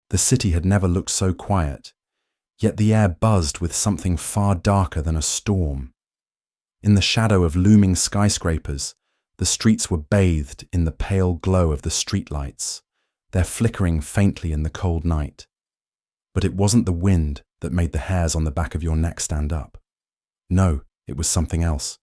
The city had never looked so quiet, yet the air buzzed with something far darker than a storm. In the shadow of looming skyscrapers, the streets were bathed in the pale glow of the streetlights, their flickering faintly in the cold night. But it wasn't the wind that made the hairs on the back of your neck stand up. No, it was something else.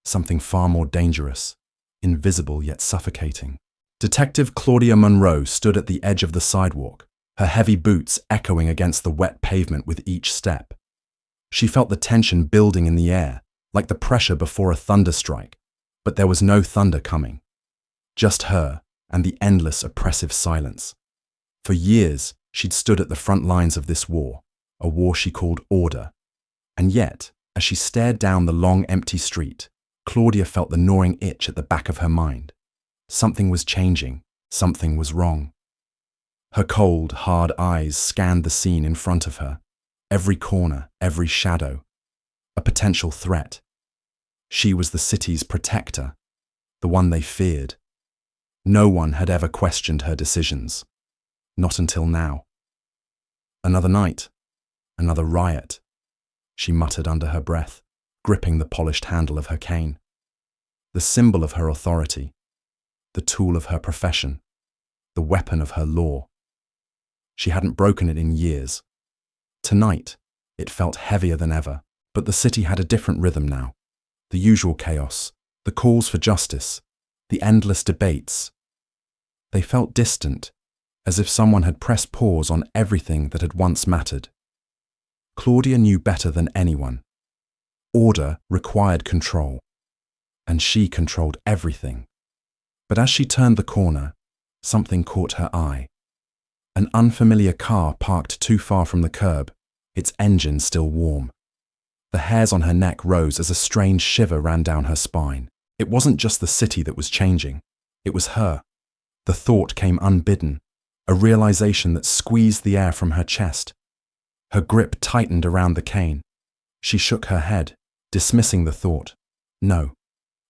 Something far more dangerous, invisible yet suffocating. Detective Claudia Monroe stood at the edge of the sidewalk, her heavy boots echoing against the wet pavement with each step. She felt the tension building in the air, like the pressure before a thunderstrike, but there was no thunder coming. Just her and the endless oppressive silence. For years, she'd stood at the front lines of this war, a war she called order. And yet, as she stared down the long, empty street, Claudia felt the gnawing itch at the back of her mind. Something was changing, something was wrong. Her cold, hard eyes scanned the scene in front of her, every corner, every shadow, a potential threat. She was the city's protector, the one they feared. No one had ever questioned her decisions. Not until now. Another night, another riot, she muttered under her breath, gripping the polished handle of her cane. The symbol of her authority, the tool of her profession, the weapon of her law. She hadn't broken it in years. Tonight, it felt heavier than ever, but the city had a different rhythm now. The usual chaos, the calls for justice, the endless debates. They felt distant, as if someone had pressed pause on everything that had once mattered. Claudia knew better than anyone. Order required control, and she controlled everything. But as she turned the corner, something caught her eye. An unfamiliar car parked too far from the curb, its engine still warm. The hairs on her neck rose as a strange shiver ran down her spine. It wasn't just the city that was changing, it was her. The thought came unbidden, a realization that squeezed the air from her chest. Her grip tightened around the cane. She shook her head, dismissing the thought. No,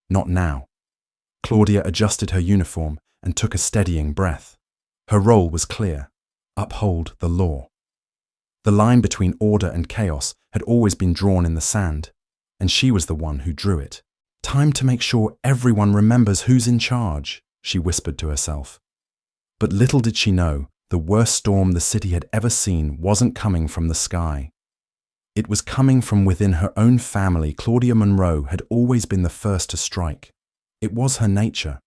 not now. Claudia adjusted her uniform and took a steadying breath. Her role was clear: uphold the law. The line between order and chaos had always been drawn in the sand, and she was the one who drew it. Time to make sure everyone remembers who's in charge, she whispered to herself. But little did she know, the worst storm the city had ever seen wasn't coming from the sky. It was coming from within her own family. Claudia Monroe had always been the first to strike. It was her nature.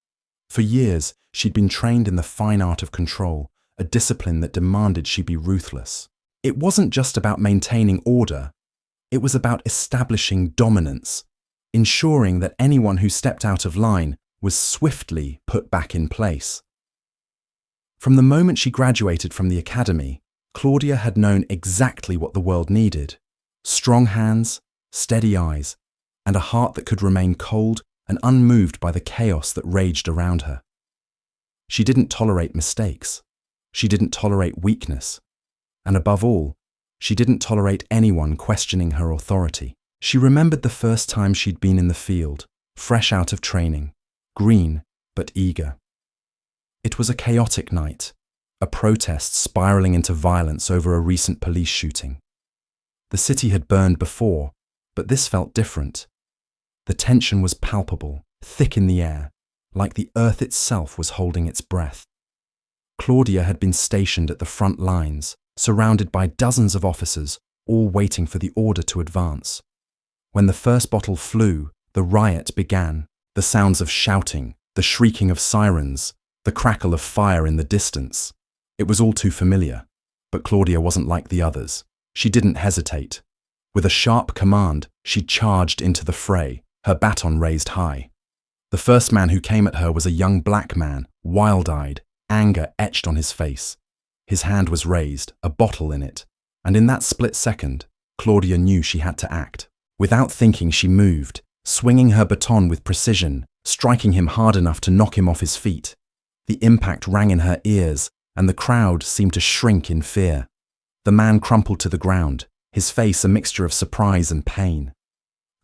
For years, she'd been trained in the fine art of control, a discipline that demanded she be ruthless. It wasn't just about maintaining order. It was about establishing dominance, ensuring that anyone who stepped out of line was swiftly put back in place. From the moment she graduated from the academy, Claudia had known exactly what the world needed: strong hands, steady eyes, and a heart that could remain cold and unmoved by the chaos that raged around her. She didn't tolerate mistakes. She didn't tolerate weakness. And above all, she didn't tolerate anyone questioning her authority. She remembered the first time she'd been in the field, fresh out of training, green but eager. It was a chaotic night, a protest spiraling into violence over a recent police shooting. The city had burned before, but this felt different. The tension was palpable, thick in the air, like the earth itself was holding its breath. Claudia had been stationed at the front lines, surrounded by dozens of officers, all waiting for the order to advance. When the first bottle flew, the riot began. The sounds of shouting, the shrieking of sirens, the crackle of fire in the distance. It was all too familiar, but Claudia wasn't like the others. She didn't hesitate. With a sharp command, she charged into the fray, her baton raised high. The first man who came at her was a young black man, wild-eyed, anger etched on his face. His hand was raised, a bottle in it, and in that split second, Claudia knew she had to act. Without thinking, she moved, swinging her baton with precision, striking him hard enough to knock him off his feet. The impact rang in her ears, and the crowd seemed to shrink in fear. The man crumpled to the ground, his face a mixture of surprise and pain.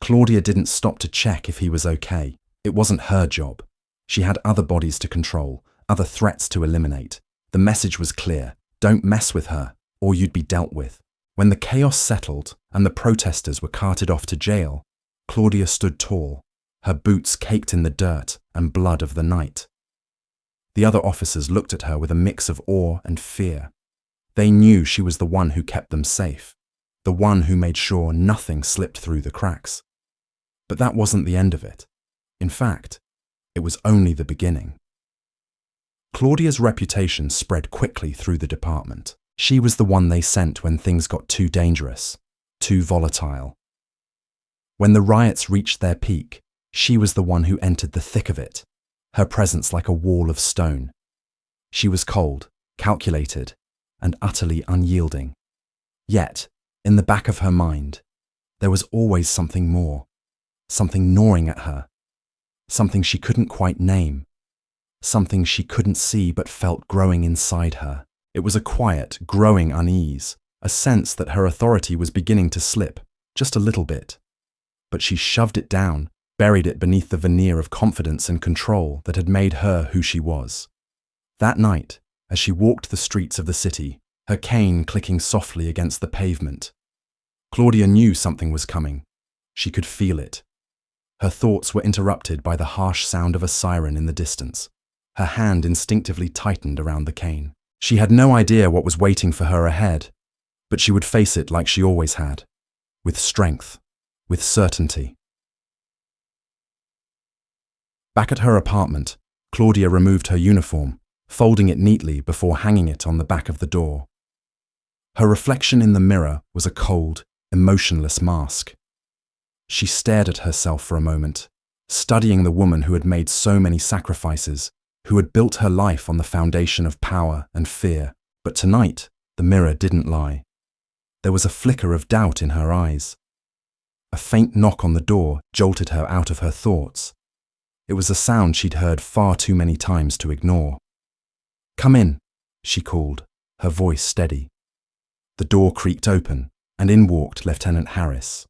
Claudia didn't stop to check if he was okay. It wasn't her job. She had other bodies to control, other threats to eliminate. The message was clear: Don't mess with her, or you'd be dealt with. When the chaos settled and the protesters were carted off to jail, Claudia stood tall, her boots caked in the dirt and blood of the night. The other officers looked at her with a mix of awe and fear. They knew she was the one who kept them safe, the one who made sure nothing slipped through the cracks. But that wasn't the end of it. In fact, it was only the beginning. Claudia's reputation spread quickly through the department. She was the one they sent when things got too dangerous, too volatile. When the riots reached their peak, she was the one who entered the thick of it, her presence like a wall of stone. She was cold, calculated, and utterly unyielding. Yet, in the back of her mind, there was always something more, something gnawing at her, something she couldn't quite name, something she couldn't see but felt growing inside her. It was a quiet, growing unease, a sense that her authority was beginning to slip, just a little bit. But she shoved it down, buried it beneath the veneer of confidence and control that had made her who she was. That night, as she walked the streets of the city, her cane clicking softly against the pavement, Claudia knew something was coming. She could feel it. Her thoughts were interrupted by the harsh sound of a siren in the distance. Her hand instinctively tightened around the cane. She had no idea what was waiting for her ahead, but she would face it like she always had, with strength, with certainty. Back at her apartment, Claudia removed her uniform, folding it neatly before hanging it on the back of the door. Her reflection in the mirror was a cold, emotionless mask. She stared at herself for a moment, studying the woman who had made so many sacrifices, who had built her life on the foundation of power and fear. But tonight, the mirror didn't lie. There was a flicker of doubt in her eyes. A faint knock on the door jolted her out of her thoughts. It was a sound she'd heard far too many times to ignore. "Come in," she called, her voice steady. The door creaked open, and in walked Lieutenant Harris,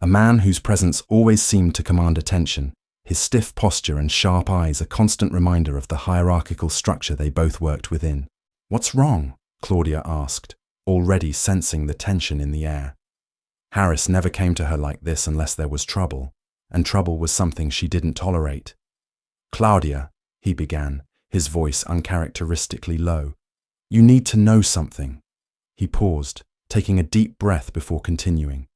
a man whose presence always seemed to command attention, his stiff posture and sharp eyes a constant reminder of the hierarchical structure they both worked within. "What's wrong?" Claudia asked, already sensing the tension in the air. Harris never came to her like this unless there was trouble, and trouble was something she didn't tolerate. "Claudia," he began, his voice uncharacteristically low, "you need to know something." He paused, taking a deep breath before continuing.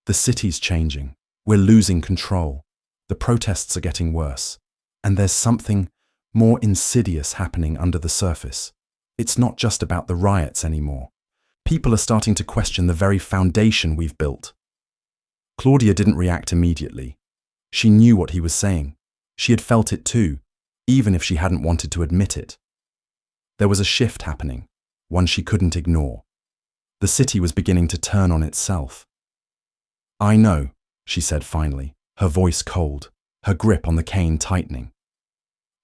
"The city's changing. We're losing control. The protests are getting worse. And there's something more insidious happening under the surface. It's not just about the riots anymore. People are starting to question the very foundation we've built." Claudia didn't react immediately. She knew what he was saying. She had felt it too, even if she hadn't wanted to admit it. There was a shift happening, one she couldn't ignore. The city was beginning to turn on itself. "I know," she said finally, her voice cold, her grip on the cane tightening.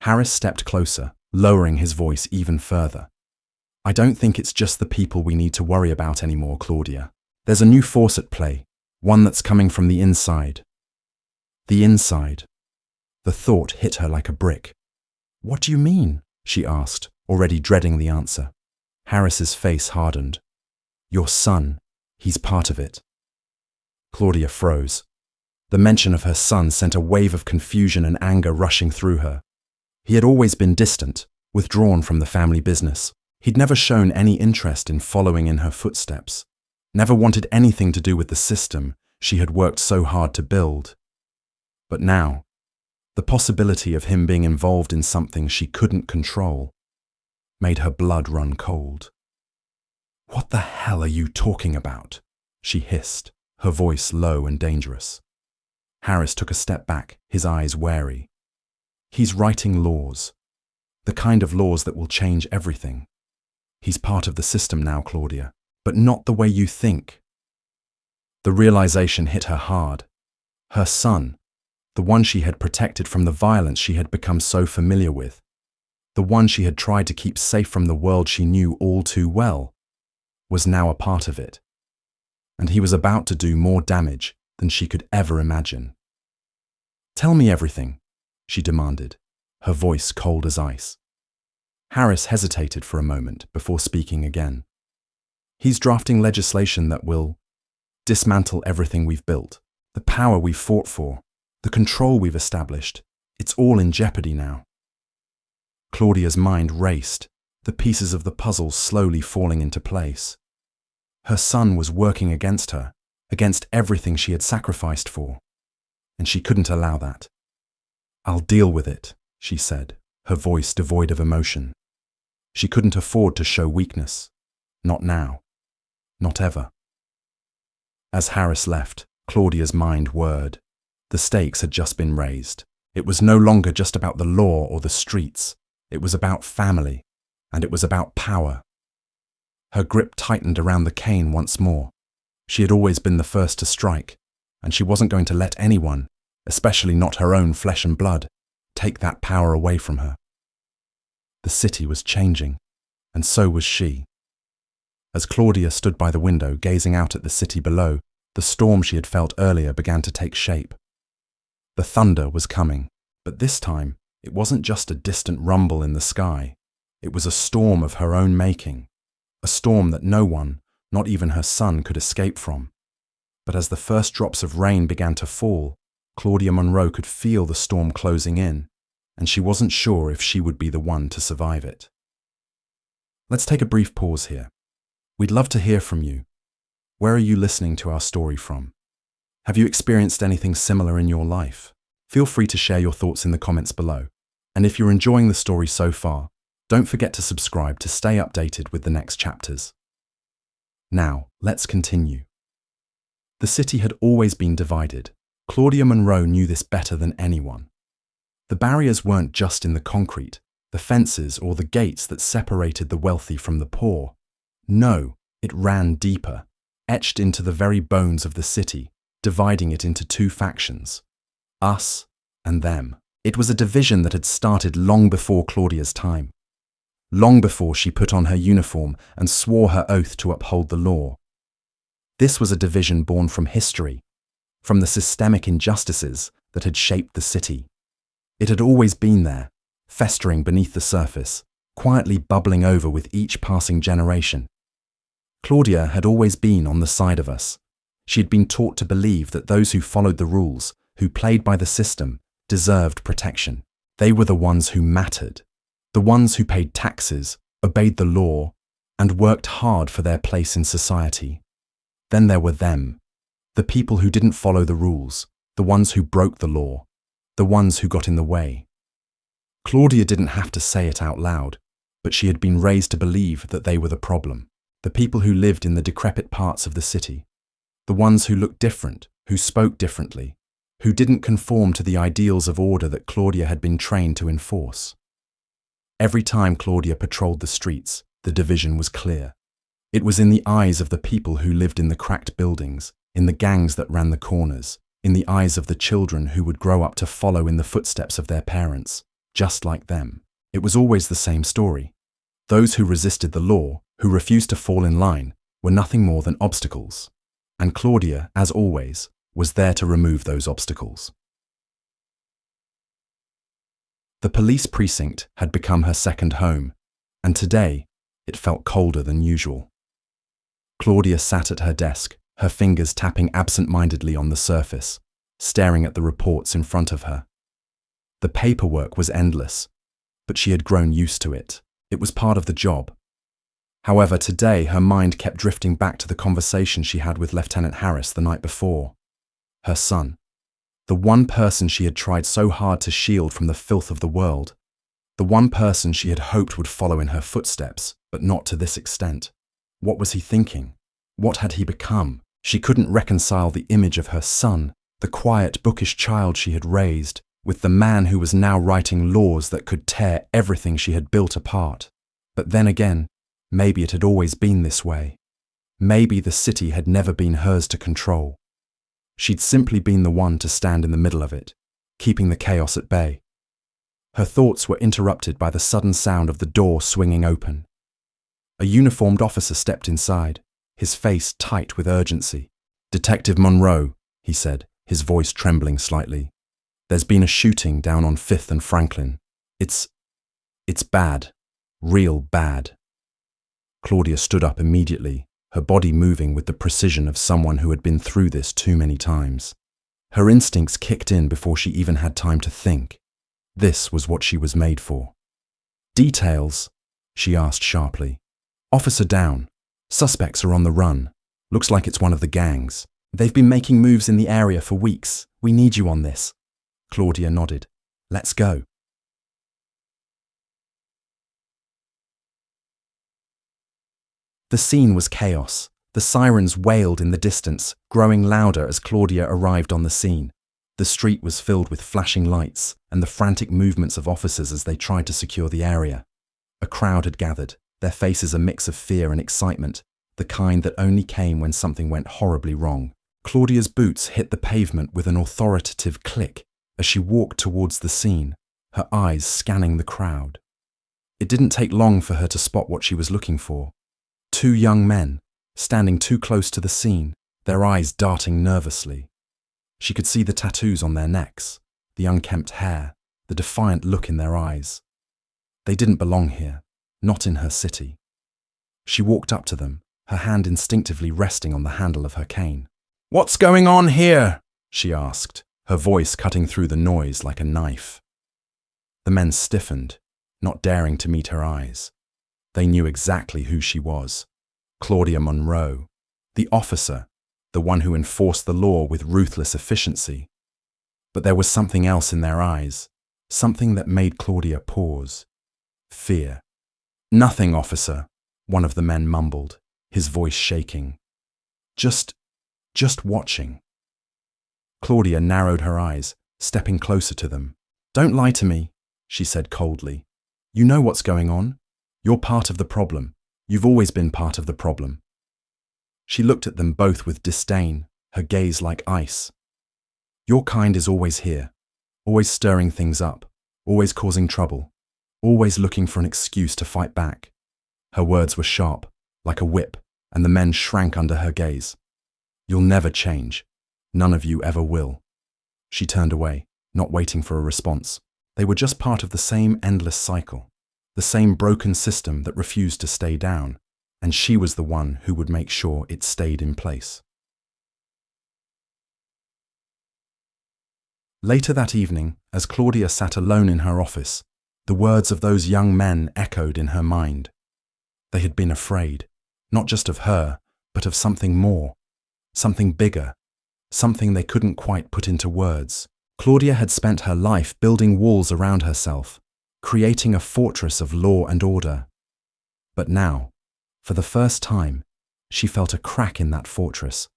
Harris stepped closer, lowering his voice even further. "I don't think it's just the people we need to worry about anymore, Claudia. There's a new force at play, one that's coming from the inside." The inside. The thought hit her like a brick. "What do you mean?" she asked, already dreading the answer. Harris's face hardened. "Your son, he's part of it." Claudia froze. The mention of her son sent a wave of confusion and anger rushing through her. He had always been distant, withdrawn from the family business. He'd never shown any interest in following in her footsteps, never wanted anything to do with the system she had worked so hard to build. But now, the possibility of him being involved in something she couldn't control made her blood run cold. "What the hell are you talking about?" she hissed, her voice low and dangerous. Harris took a step back, his eyes wary. "He's writing laws, the kind of laws that will change everything. He's part of the system now, Claudia, but not the way you think." The realization hit her hard. Her son, the one she had protected from the violence she had become so familiar with, the one she had tried to keep safe from the world she knew all too well, was now a part of it. And he was about to do more damage than she could ever imagine. "Tell me everything," she demanded, her voice cold as ice. Harris hesitated for a moment before speaking again. He's drafting legislation that will dismantle everything we've built, the power we've fought for, the control we've established. It's all in jeopardy now. Claudia's mind raced, the pieces of the puzzle slowly falling into place. Her son was working against her, against everything she had sacrificed for, and she couldn't allow that. "I'll deal with it," she said, her voice devoid of emotion. She couldn't afford to show weakness. Not now. Not ever. As Harris left, Claudia's mind whirred. The stakes had just been raised. It was no longer just about the law or the streets. It was about family, and it was about power. Her grip tightened around the cane once more. She had always been the first to strike, and she wasn't going to let anyone, especially not her own flesh and blood, take that power away from her. The city was changing, and so was she. As Claudia stood by the window gazing out at the city below, the storm she had felt earlier began to take shape. The thunder was coming, but this time it wasn't just a distant rumble in the sky. It was a storm of her own making, a storm that no one, not even her son, could escape from. But as the first drops of rain began to fall, Claudia Monroe could feel the storm closing in, and she wasn't sure if she would be the one to survive it. Let's take a brief pause here. We'd love to hear from you. Where are you listening to our story from? Have you experienced anything similar in your life? Feel free to share your thoughts in the comments below. And if you're enjoying the story so far, don't forget to subscribe to stay updated with the next chapters. Now, let's continue. The city had always been divided. Claudia Monroe knew this better than anyone. The barriers weren't just in the concrete, the fences or the gates that separated the wealthy from the poor. No, it ran deeper, etched into the very bones of the city, dividing it into two factions, us and them. It was a division that had started long before Claudia's time, long before she put on her uniform and swore her oath to uphold the law. This was a division born from history, from the systemic injustices that had shaped the city. It had always been there, festering beneath the surface, quietly bubbling over with each passing generation. Claudia had always been on the side of us. She had been taught to believe that those who followed the rules, who played by the system, deserved protection. They were the ones who mattered, the ones who paid taxes, obeyed the law, and worked hard for their place in society. Then there were them, the people who didn't follow the rules, the ones who broke the law, the ones who got in the way. Claudia didn't have to say it out loud, but she had been raised to believe that they were the problem, the people who lived in the decrepit parts of the city, the ones who looked different, who spoke differently, who didn't conform to the ideals of order that Claudia had been trained to enforce. Every time Claudia patrolled the streets, the division was clear. It was in the eyes of the people who lived in the cracked buildings, in the gangs that ran the corners, in the eyes of the children who would grow up to follow in the footsteps of their parents, just like them. It was always the same story. Those who resisted the law, who refused to fall in line, were nothing more than obstacles. And Claudia, as always, was there to remove those obstacles. The police precinct had become her second home, and today it felt colder than usual. Claudia sat at her desk, her fingers tapping absent-mindedly on the surface, staring at the reports in front of her. The paperwork was endless, but she had grown used to it. It was part of the job. However, today her mind kept drifting back to the conversation she had with Lieutenant Harris the night before. Her son, the one person she had tried so hard to shield from the filth of the world, the one person she had hoped would follow in her footsteps, but not to this extent. What was he thinking? What had he become? She couldn't reconcile the image of her son, the quiet, bookish child she had raised, with the man who was now writing laws that could tear everything she had built apart. But then again, maybe it had always been this way. Maybe the city had never been hers to control. She'd simply been the one to stand in the middle of it, keeping the chaos at bay. Her thoughts were interrupted by the sudden sound of the door swinging open. A uniformed officer stepped inside, his face tight with urgency. "Detective Monroe," he said, his voice trembling slightly. "There's been a shooting down on 5th and Franklin. It's bad. Real bad. Claudia stood up immediately, her body moving with the precision of someone who had been through this too many times. Her instincts kicked in before she even had time to think. This was what she was made for. Details? She asked sharply. Officer down. Suspects are on the run. Looks like it's one of the gangs. They've been making moves in the area for weeks. We need you on this. Claudia nodded. Let's go. The scene was chaos. The sirens wailed in the distance, growing louder as Claudia arrived on the scene. The street was filled with flashing lights and the frantic movements of officers as they tried to secure the area. A crowd had gathered, their faces a mix of fear and excitement, the kind that only came when something went horribly wrong. Claudia's boots hit the pavement with an authoritative click as she walked towards the scene, her eyes scanning the crowd. It didn't take long for her to spot what she was looking for. Two young men, standing too close to the scene, their eyes darting nervously. She could see the tattoos on their necks, the unkempt hair, the defiant look in their eyes. They didn't belong here, not in her city. She walked up to them, her hand instinctively resting on the handle of her cane. "What's going on here?" she asked, her voice cutting through the noise like a knife. The men stiffened, not daring to meet her eyes. They knew exactly who she was. Claudia Monroe, the officer, the one who enforced the law with ruthless efficiency. But there was something else in their eyes, something that made Claudia pause. Fear. "Nothing, officer," one of the men mumbled, his voice shaking. Just watching." Claudia narrowed her eyes, stepping closer to them. "Don't lie to me," she said coldly. "You know what's going on. You're part of the problem. You've always been part of the problem." She looked at them both with disdain, her gaze like ice. "Your kind is always here, always stirring things up, always causing trouble, always looking for an excuse to fight back." Her words were sharp, like a whip, and the men shrank under her gaze. "You'll never change. None of you ever will." She turned away, not waiting for a response. They were just part of the same endless cycle, the same broken system that refused to stay down, and she was the one who would make sure it stayed in place. Later that evening, as Claudia sat alone in her office, the words of those young men echoed in her mind. They had been afraid, not just of her, but of something more, something bigger, something they couldn't quite put into words. Claudia had spent her life building walls around herself, creating a fortress of law and order. But now, for the first time, she felt a crack in that fortress,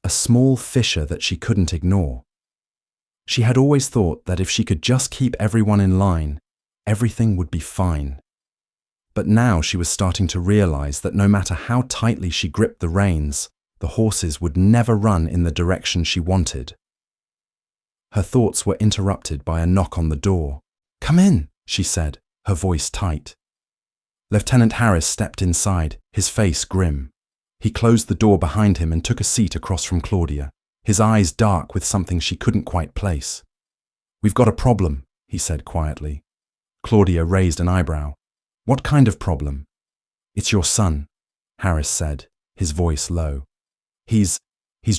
a small fissure that she couldn't ignore. She had always thought that if she could just keep everyone in line, everything would be fine. But now she was starting to realize that no matter how tightly she gripped the reins, the horses would never run in the direction she wanted. Her thoughts were interrupted by a knock on the door. "Come in," she said, her voice tight. Lieutenant Harris stepped inside, his face grim. He closed the door behind him and took a seat across from Claudia, his eyes dark with something she couldn't quite place. "We've got a problem," he said quietly. Claudia raised an eyebrow. "What kind of problem?" "It's your son," Harris said, his voice low. He's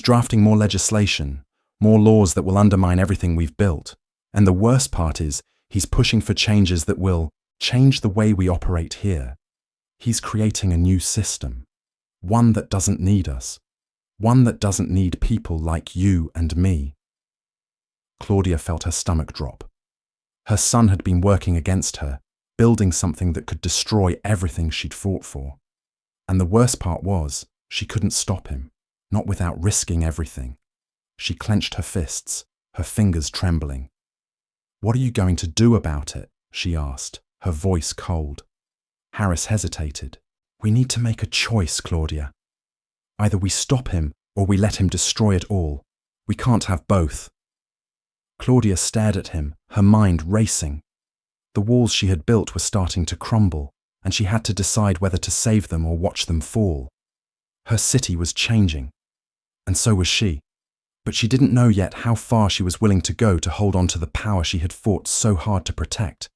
drafting more legislation, more laws that will undermine everything we've built. And the worst part is, he's pushing for changes that will change the way we operate here. He's creating a new system, one that doesn't need us, one that doesn't need people like you and me." Claudia felt her stomach drop. Her son had been working against her, building something that could destroy everything she'd fought for. And the worst part was, she couldn't stop him, not without risking everything. She clenched her fists, her fingers trembling. "What are you going to do about it?" she asked, her voice cold. Harris hesitated. "We need to make a choice, Claudia. Either we stop him or we let him destroy it all. We can't have both." Claudia stared at him, her mind racing. The walls she had built were starting to crumble, and she had to decide whether to save them or watch them fall. Her city was changing, and so was she. But she didn't know yet how far she was willing to go to hold on to the power she had fought so hard to protect.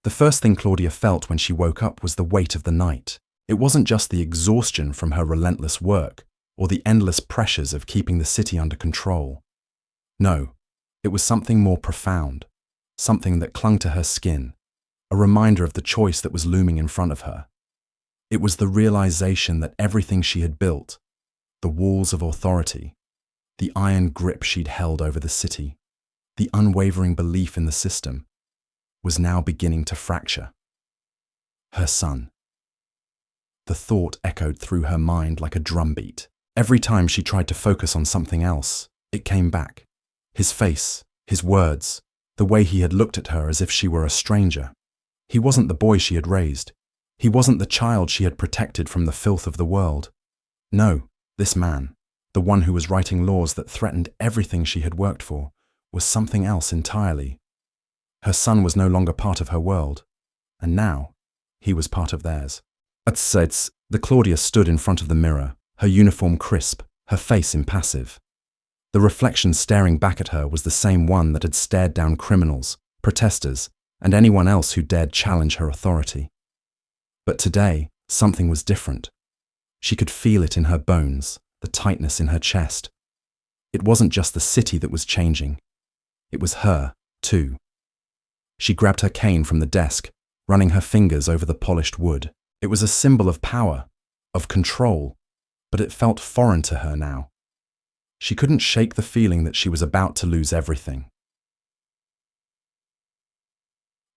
The first thing Claudia felt when she woke up was the weight of the night. It wasn't just the exhaustion from her relentless work or the endless pressures of keeping the city under control. No, it was something more profound, something that clung to her skin, a reminder of the choice that was looming in front of her. It was the realization that everything she had built, the walls of authority, the iron grip she'd held over the city, the unwavering belief in the system, was now beginning to fracture. Her son. The thought echoed through her mind like a drumbeat. Every time she tried to focus on something else, it came back. His face, his words, the way he had looked at her as if she were a stranger. He wasn't the boy she had raised. He wasn't the child she had protected from the filth of the world. No, this man, the one who was writing laws that threatened everything she had worked for, was something else entirely. Her son was no longer part of her world, and now he was part of theirs. At sight, the Claudia stood in front of the mirror, her uniform crisp, her face impassive. The reflection staring back at her was the same one that had stared down criminals, protesters, and anyone else who dared challenge her authority. But today, something was different. She could feel it in her bones, the tightness in her chest. It wasn't just the city that was changing. It was her, too. She grabbed her cane from the desk, running her fingers over the polished wood. It was a symbol of power, of control, but it felt foreign to her now. She couldn't shake the feeling that she was about to lose everything.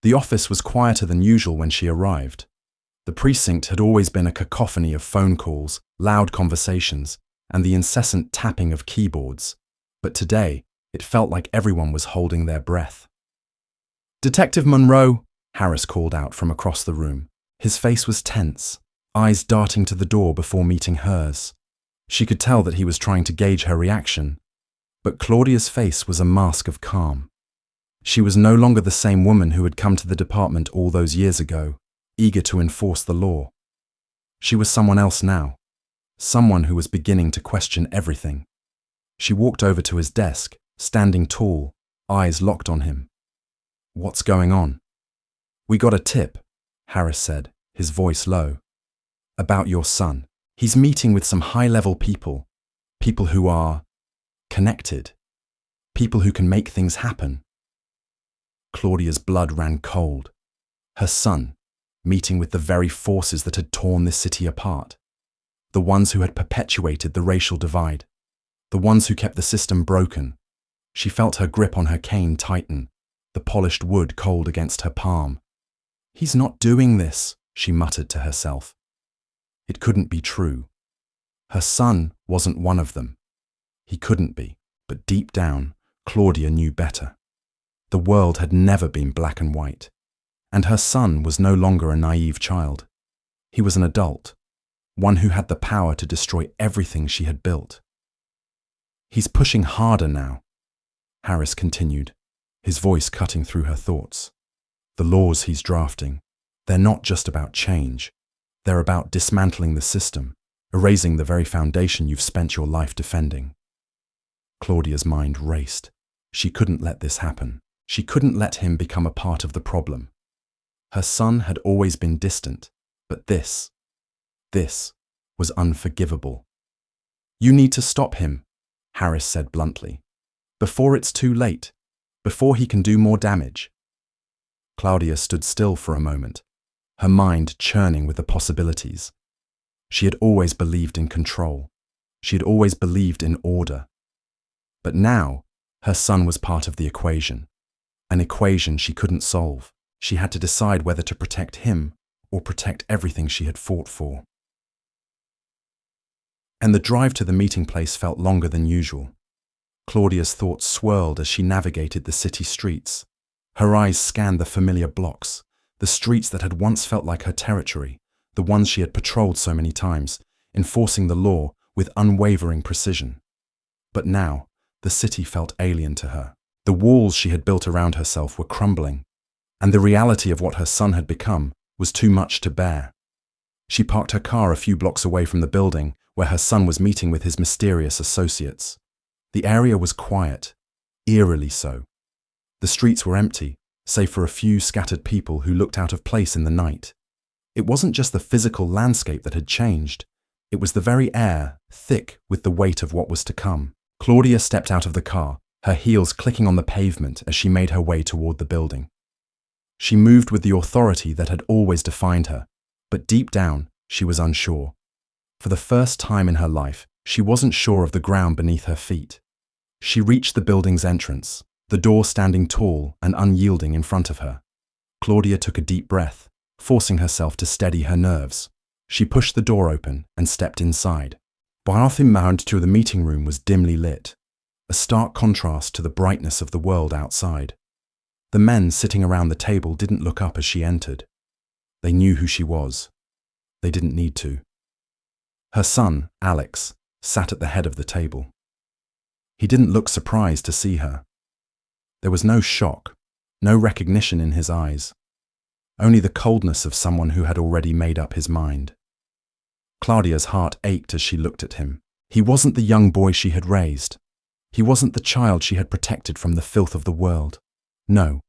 The office was quieter than usual when she arrived. The precinct had always been a cacophony of phone calls, loud conversations, and the incessant tapping of keyboards. But today, it felt like everyone was holding their breath. "Detective Monroe," Harris called out from across the room. His face was tense, eyes darting to the door before meeting hers. She could tell that he was trying to gauge her reaction, but Claudia's face was a mask of calm. She was no longer the same woman who had come to the department all those years ago, eager to enforce the law. She was someone else now, someone who was beginning to question everything. She walked over to his desk, standing tall, eyes locked on him. "What's going on?" "We got a tip," Harris said, his voice low. "About your son. He's meeting with some high-level people, people who are connected, people who can make things happen." Claudia's blood ran cold. Her son, meeting with the very forces that had torn this city apart. The ones who had perpetuated the racial divide. The ones who kept the system broken. She felt her grip on her cane tighten, the polished wood cold against her palm. "He's not doing this," she muttered to herself. It couldn't be true. Her son wasn't one of them. He couldn't be, but deep down, Claudia knew better. The world had never been black and white, and her son was no longer a naive child. He was an adult, one who had the power to destroy everything she had built. "He's pushing harder now," Harris continued, his voice cutting through her thoughts. "The laws he's drafting, they're not just about change. They're about dismantling the system, erasing the very foundation you've spent your life defending." Claudia's mind raced. She couldn't let this happen. She couldn't let him become a part of the problem. Her son had always been distant, but this was unforgivable. "You need to stop him," Harris said bluntly, "before it's too late, before he can do more damage." Claudia stood still for a moment, her mind churning with the possibilities. She had always believed in control. She had always believed in order. But now, her son was part of the equation, an equation she couldn't solve. She had to decide whether to protect him or protect everything she had fought for. And the drive to the meeting place felt longer than usual. Claudia's thoughts swirled as she navigated the city streets. Her eyes scanned the familiar blocks, the streets that had once felt like her territory, the ones she had patrolled so many times, enforcing the law with unwavering precision. But now, the city felt alien to her. The walls she had built around herself were crumbling, and the reality of what her son had become was too much to bear. She parked her car a few blocks away from the building where her son was meeting with his mysterious associates. The area was quiet, eerily so. The streets were empty, save for a few scattered people who looked out of place in the night. It wasn't just the physical landscape that had changed. It was the very air, thick with the weight of what was to come. Claudia stepped out of the car, her heels clicking on the pavement as she made her way toward the building. She moved with the authority that had always defined her, but deep down, she was unsure. For the first time in her life, she wasn't sure of the ground beneath her feet. She reached the building's entrance, the door standing tall and unyielding in front of her. Claudia took a deep breath, forcing herself to steady her nerves. She pushed the door open and stepped inside. Path inbound to the meeting room was dimly lit, a stark contrast to the brightness of the world outside. The men sitting around the table didn't look up as she entered. They knew who she was. They didn't need to. Her son, Alex, sat at the head of the table. He didn't look surprised to see her. There was no shock, no recognition in his eyes, only the coldness of someone who had already made up his mind. Claudia's heart ached as she looked at him. He wasn't the young boy she had raised. He wasn't the child she had protected from the filth of the world. No,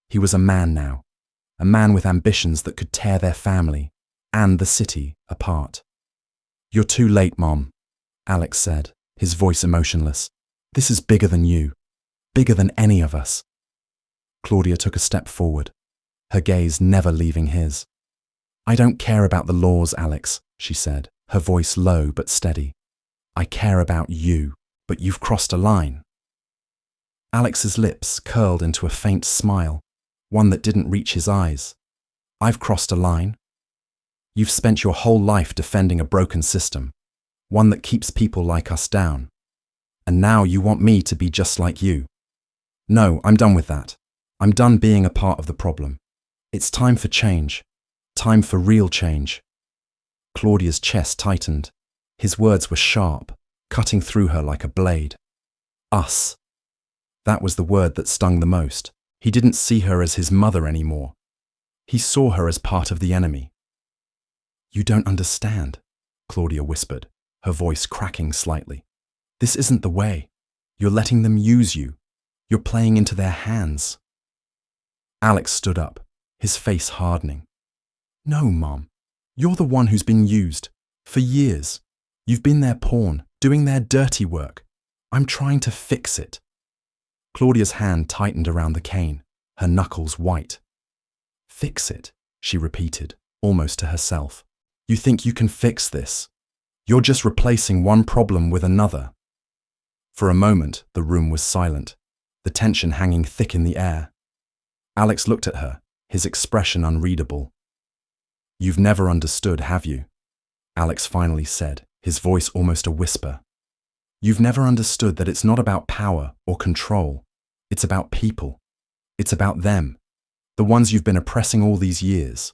he was a man now, a man with ambitions that could tear their family and the city apart. "You're too late, Mom," Alex said, his voice emotionless. "This is bigger than you, bigger than any of us." Claudia took a step forward, her gaze never leaving his. "I don't care about the laws, Alex," she said, her voice low but steady. "I care about you, but you've crossed a line." Alex's lips curled into a faint smile, one that didn't reach his eyes. "I've crossed a line? You've spent your whole life defending a broken system, one that keeps people like us down. And now you want me to be just like you. No, I'm done with that. I'm done being a part of the problem. It's time for change. Time for real change." Claudia's chest tightened. His words were sharp, cutting through her like a blade. Us. That was the word that stung the most. He didn't see her as his mother anymore. He saw her as part of the enemy. "You don't understand," Claudia whispered, her voice cracking slightly. "This isn't the way. You're letting them use you. You're playing into their hands." Alex stood up, his face hardening. "No, Mom. You're the one who's been used. For years. You've been their pawn, doing their dirty work. I'm trying to fix it." Claudia's hand tightened around the cane, her knuckles white. "Fix it," she repeated, almost to herself. "You think you can fix this? You're just replacing one problem with another." For a moment, the room was silent, the tension hanging thick in the air. Alex looked at her, his expression unreadable. "You've never understood, have you?" Alex finally said, his voice almost a whisper. "You've never understood that it's not about power or control. It's about people. It's about them, the ones you've been oppressing all these years."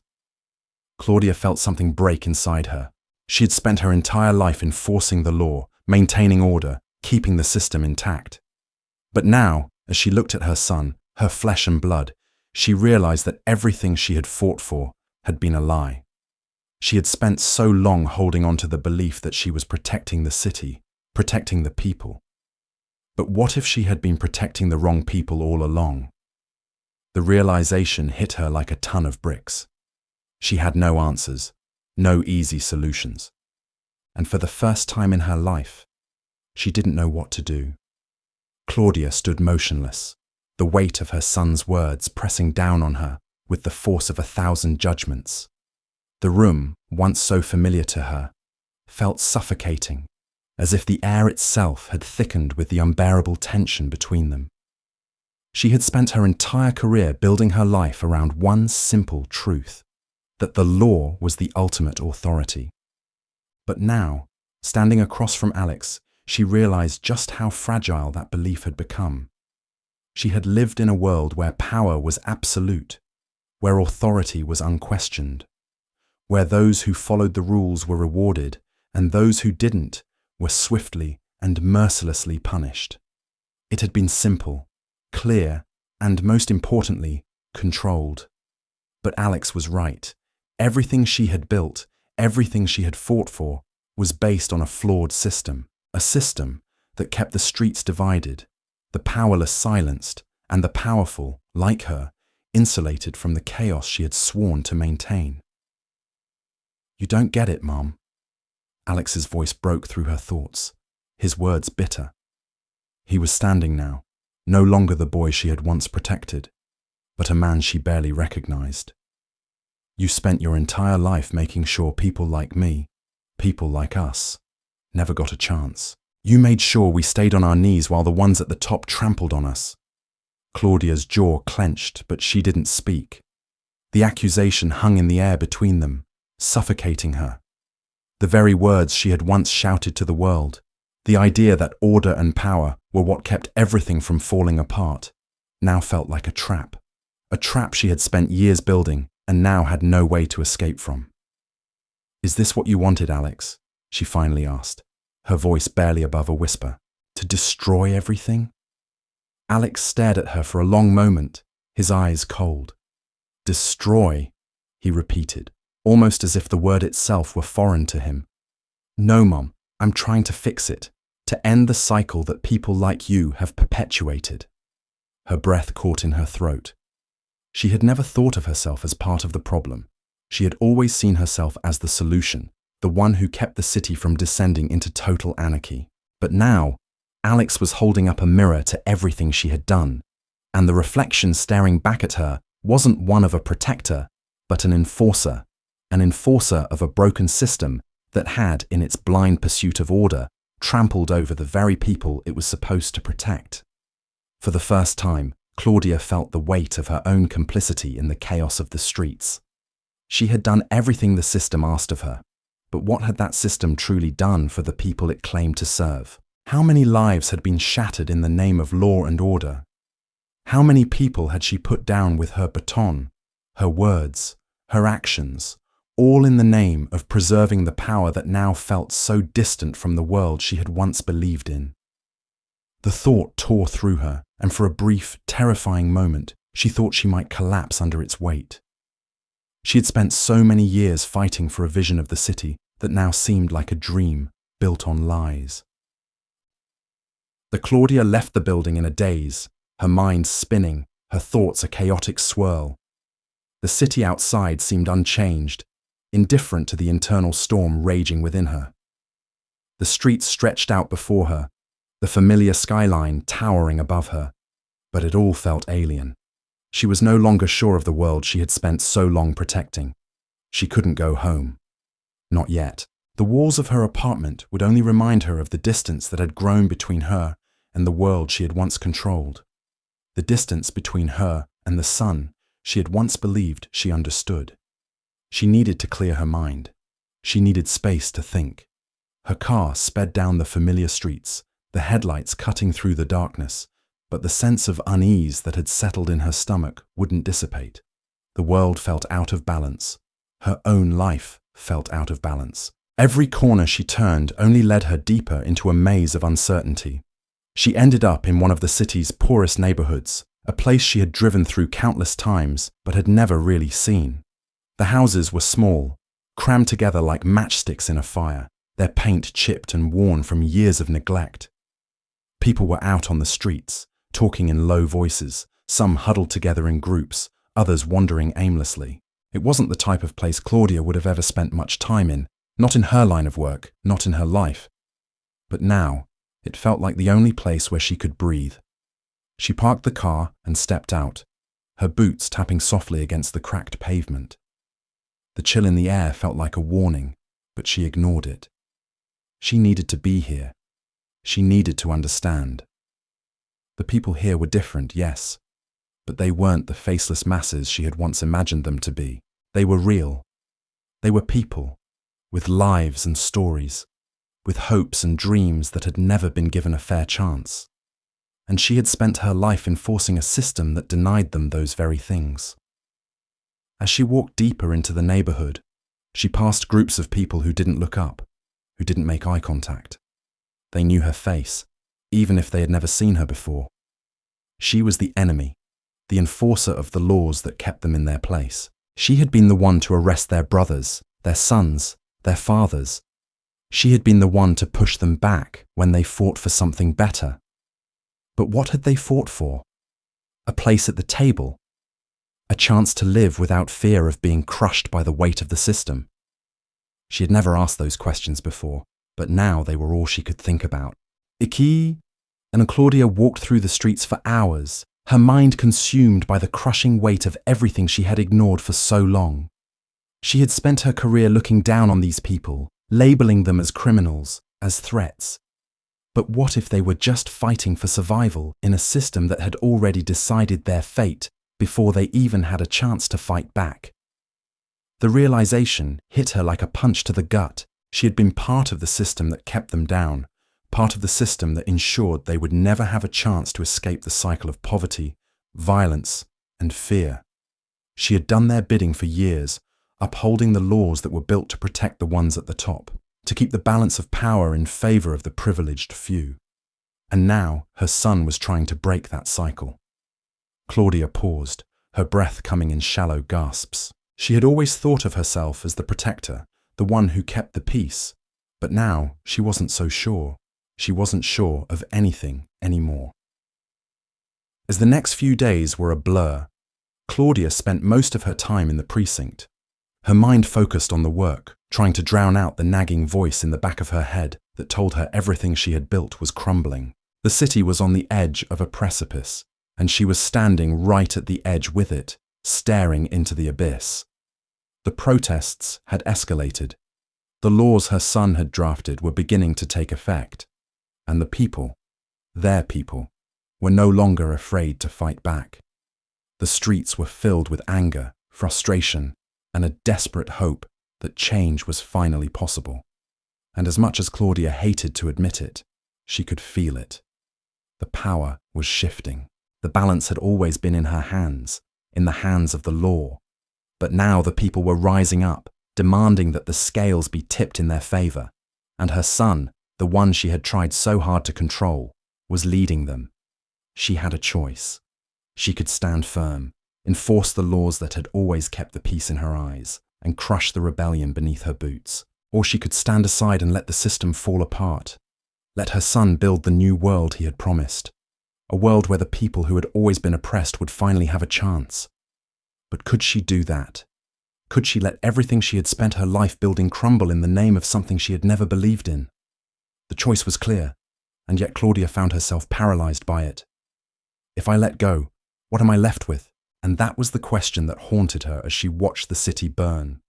Claudia felt something break inside her. She had spent her entire life enforcing the law, maintaining order, keeping the system intact. But now, as she looked at her son, her flesh and blood, she realized that everything she had fought for had been a lie. She had spent so long holding on to the belief that she was protecting the city, protecting the people. But what if she had been protecting the wrong people all along? The realization hit her like a ton of bricks. She had no answers, no easy solutions. And for the first time in her life, she didn't know what to do. Claudia stood motionless, the weight of her son's words pressing down on her with the force of 1,000 judgments. The room, once so familiar to her, felt suffocating, as if the air itself had thickened with the unbearable tension between them. She had spent her entire career building her life around one simple truth, that the law was the ultimate authority. But now, standing across from Alex, she realized just how fragile that belief had become. She had lived in a world where power was absolute, where authority was unquestioned, where those who followed the rules were rewarded and those who didn't were swiftly and mercilessly punished. It had been simple, clear, and most importantly, controlled. But Alex was right. Everything she had built, everything she had fought for, was based on a flawed system, a system that kept the streets divided, the powerless silenced, and the powerful, like her, insulated from the chaos she had sworn to maintain. "You don't get it, Mom." Alex's voice broke through her thoughts, his words bitter. He was standing now, no longer the boy she had once protected, but a man she barely recognized. "You spent your entire life making sure people like me, people like us, never got a chance. You made sure we stayed on our knees while the ones at the top trampled on us." Claudia's jaw clenched, but she didn't speak. The accusation hung in the air between them, suffocating her. The very words she had once shouted to the world, the idea that order and power were what kept everything from falling apart, now felt like a trap she had spent years building and now had no way to escape from. "Is this what you wanted, Alex?" she finally asked, her voice barely above a whisper. "To destroy everything?" Alex stared at her for a long moment, his eyes cold. "Destroy," he repeated, almost as if the word itself were foreign to him. "No, Mom, I'm trying to fix it, to end the cycle that people like you have perpetuated." Her breath caught in her throat. She had never thought of herself as part of the problem. She had always seen herself as the solution, the one who kept the city from descending into total anarchy. But now, Alex was holding up a mirror to everything she had done, and the reflection staring back at her wasn't one of a protector, but an enforcer of a broken system that had, in its blind pursuit of order, trampled over the very people it was supposed to protect. For the first time, Claudia felt the weight of her own complicity in the chaos of the streets. She had done everything the system asked of her, but what had that system truly done for the people it claimed to serve? How many lives had been shattered in the name of law and order? How many people had she put down with her baton, her words, her actions, all in the name of preserving the power that now felt so distant from the world she had once believed in? The thought tore through her, and for a brief, terrifying moment, she thought she might collapse under its weight. She had spent so many years fighting for a vision of the city that now seemed like a dream built on lies. Claudia left the building in a daze, her mind spinning, her thoughts a chaotic swirl. The city outside seemed unchanged, indifferent to the internal storm raging within her. The streets stretched out before her, the familiar skyline towering above her, but it all felt alien. She was no longer sure of the world she had spent so long protecting. She couldn't go home. Not yet. The walls of her apartment would only remind her of the distance that had grown between her and the world she had once controlled. The distance between her and the sun she had once believed she understood. She needed to clear her mind. She needed space to think. Her car sped down the familiar streets, the headlights cutting through the darkness, but the sense of unease that had settled in her stomach wouldn't dissipate. The world felt out of balance. Her own life felt out of balance. Every corner she turned only led her deeper into a maze of uncertainty. She ended up in one of the city's poorest neighborhoods, a place she had driven through countless times but had never really seen. The houses were small, crammed together like matchsticks in a fire, their paint chipped and worn from years of neglect. People were out on the streets, talking in low voices, some huddled together in groups, others wandering aimlessly. It wasn't the type of place Claudia would have ever spent much time in, not in her line of work, not in her life. But now, it felt like the only place where she could breathe. She parked the car and stepped out, her boots tapping softly against the cracked pavement. The chill in the air felt like a warning, but she ignored it. She needed to be here. She needed to understand. The people here were different, yes, but they weren't the faceless masses she had once imagined them to be. They were real. They were people, with lives and stories, with hopes and dreams that had never been given a fair chance. And she had spent her life enforcing a system that denied them those very things. As she walked deeper into the neighborhood, she passed groups of people who didn't look up, who didn't make eye contact. They knew her face, even if they had never seen her before. She was the enemy, the enforcer of the laws that kept them in their place. She had been the one to arrest their brothers, their sons, their fathers. She had been the one to push them back when they fought for something better. But what had they fought for? A place at the table? a chance to live without fear of being crushed by the weight of the system. She had never asked those questions before, but now they were all she could think about. Iki? And Claudia walked through the streets for hours, her mind consumed by the crushing weight of everything she had ignored for so long. She had spent her career looking down on these people, labeling them as criminals, as threats. But what if they were just fighting for survival in a system that had already decided their fate before they even had a chance to fight back? The realization hit her like a punch to the gut. She had been part of the system that kept them down, part of the system that ensured they would never have a chance to escape the cycle of poverty, violence, and fear. She had done their bidding for years, upholding the laws that were built to protect the ones at the top, to keep the balance of power in favor of the privileged few. And now her son was trying to break that cycle. Claudia paused, her breath coming in shallow gasps. She had always thought of herself as the protector, the one who kept the peace, but now she wasn't so sure. She wasn't sure of anything anymore. As the next few days were a blur, Claudia spent most of her time in the precinct. Her mind focused on the work, trying to drown out the nagging voice in the back of her head that told her everything she had built was crumbling. The city was on the edge of a precipice, and she was standing right at the edge with it, staring into the abyss. The protests had escalated. The laws her son had drafted were beginning to take effect, and the people, their people, were no longer afraid to fight back. The streets were filled with anger, frustration, and a desperate hope that change was finally possible. And as much as Claudia hated to admit it, she could feel it. The power was shifting. The balance had always been in her hands, in the hands of the law. But now the people were rising up, demanding that the scales be tipped in their favor, and her son, the one she had tried so hard to control, was leading them. She had a choice. She could stand firm, enforce the laws that had always kept the peace in her eyes, and crush the rebellion beneath her boots. Or she could stand aside and let the system fall apart. Let her son build the new world he had promised. A world where the people who had always been oppressed would finally have a chance. But could she do that? Could she let everything she had spent her life building crumble in the name of something she had never believed in? The choice was clear, and yet Claudia found herself paralyzed by it. If I let go, what am I left with? And that was the question that haunted her as she watched the city burn.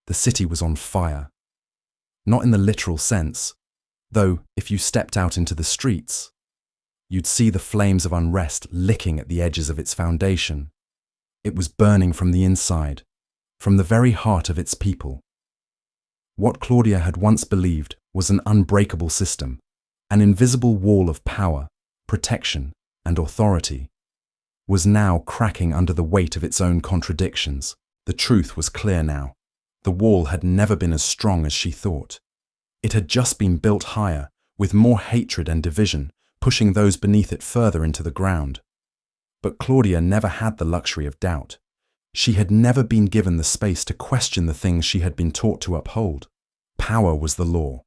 The city was on fire. Not in the literal sense, though if you stepped out into the streets, you'd see the flames of unrest licking at the edges of its foundation. It was burning from the inside, from the very heart of its people. What Claudia had once believed was an unbreakable system, an invisible wall of power, protection, and authority, was now cracking under the weight of its own contradictions. The truth was clear now. The wall had never been as strong as she thought. It had just been built higher, with more hatred and division, pushing those beneath it further into the ground. But Claudia never had the luxury of doubt. She had never been given the space to question the things she had been taught to uphold. Power was the law,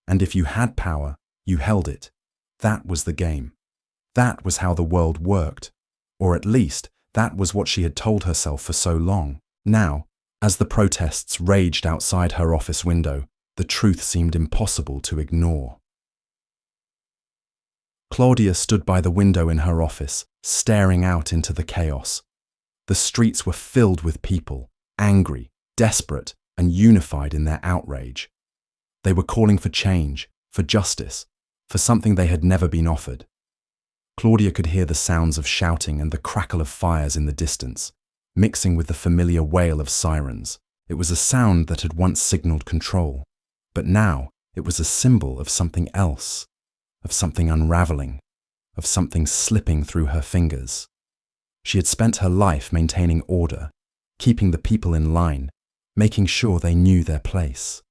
and if you had power, you held it. That was the game. That was how the world worked. Or at least, that was what she had told herself for so long. Now, as the protests raged outside her office window, the truth seemed impossible to ignore. Claudia stood by the window in her office, staring out into the chaos. The streets were filled with people, angry, desperate, and unified in their outrage. They were calling for change, for justice, for something they had never been offered. Claudia could hear the sounds of shouting and the crackle of fires in the distance, mixing with the familiar wail of sirens. It was a sound that had once signaled control, but now it was a symbol of something else, of something unraveling, of something slipping through her fingers. She had spent her life maintaining order, keeping the people in line, making sure they knew their place.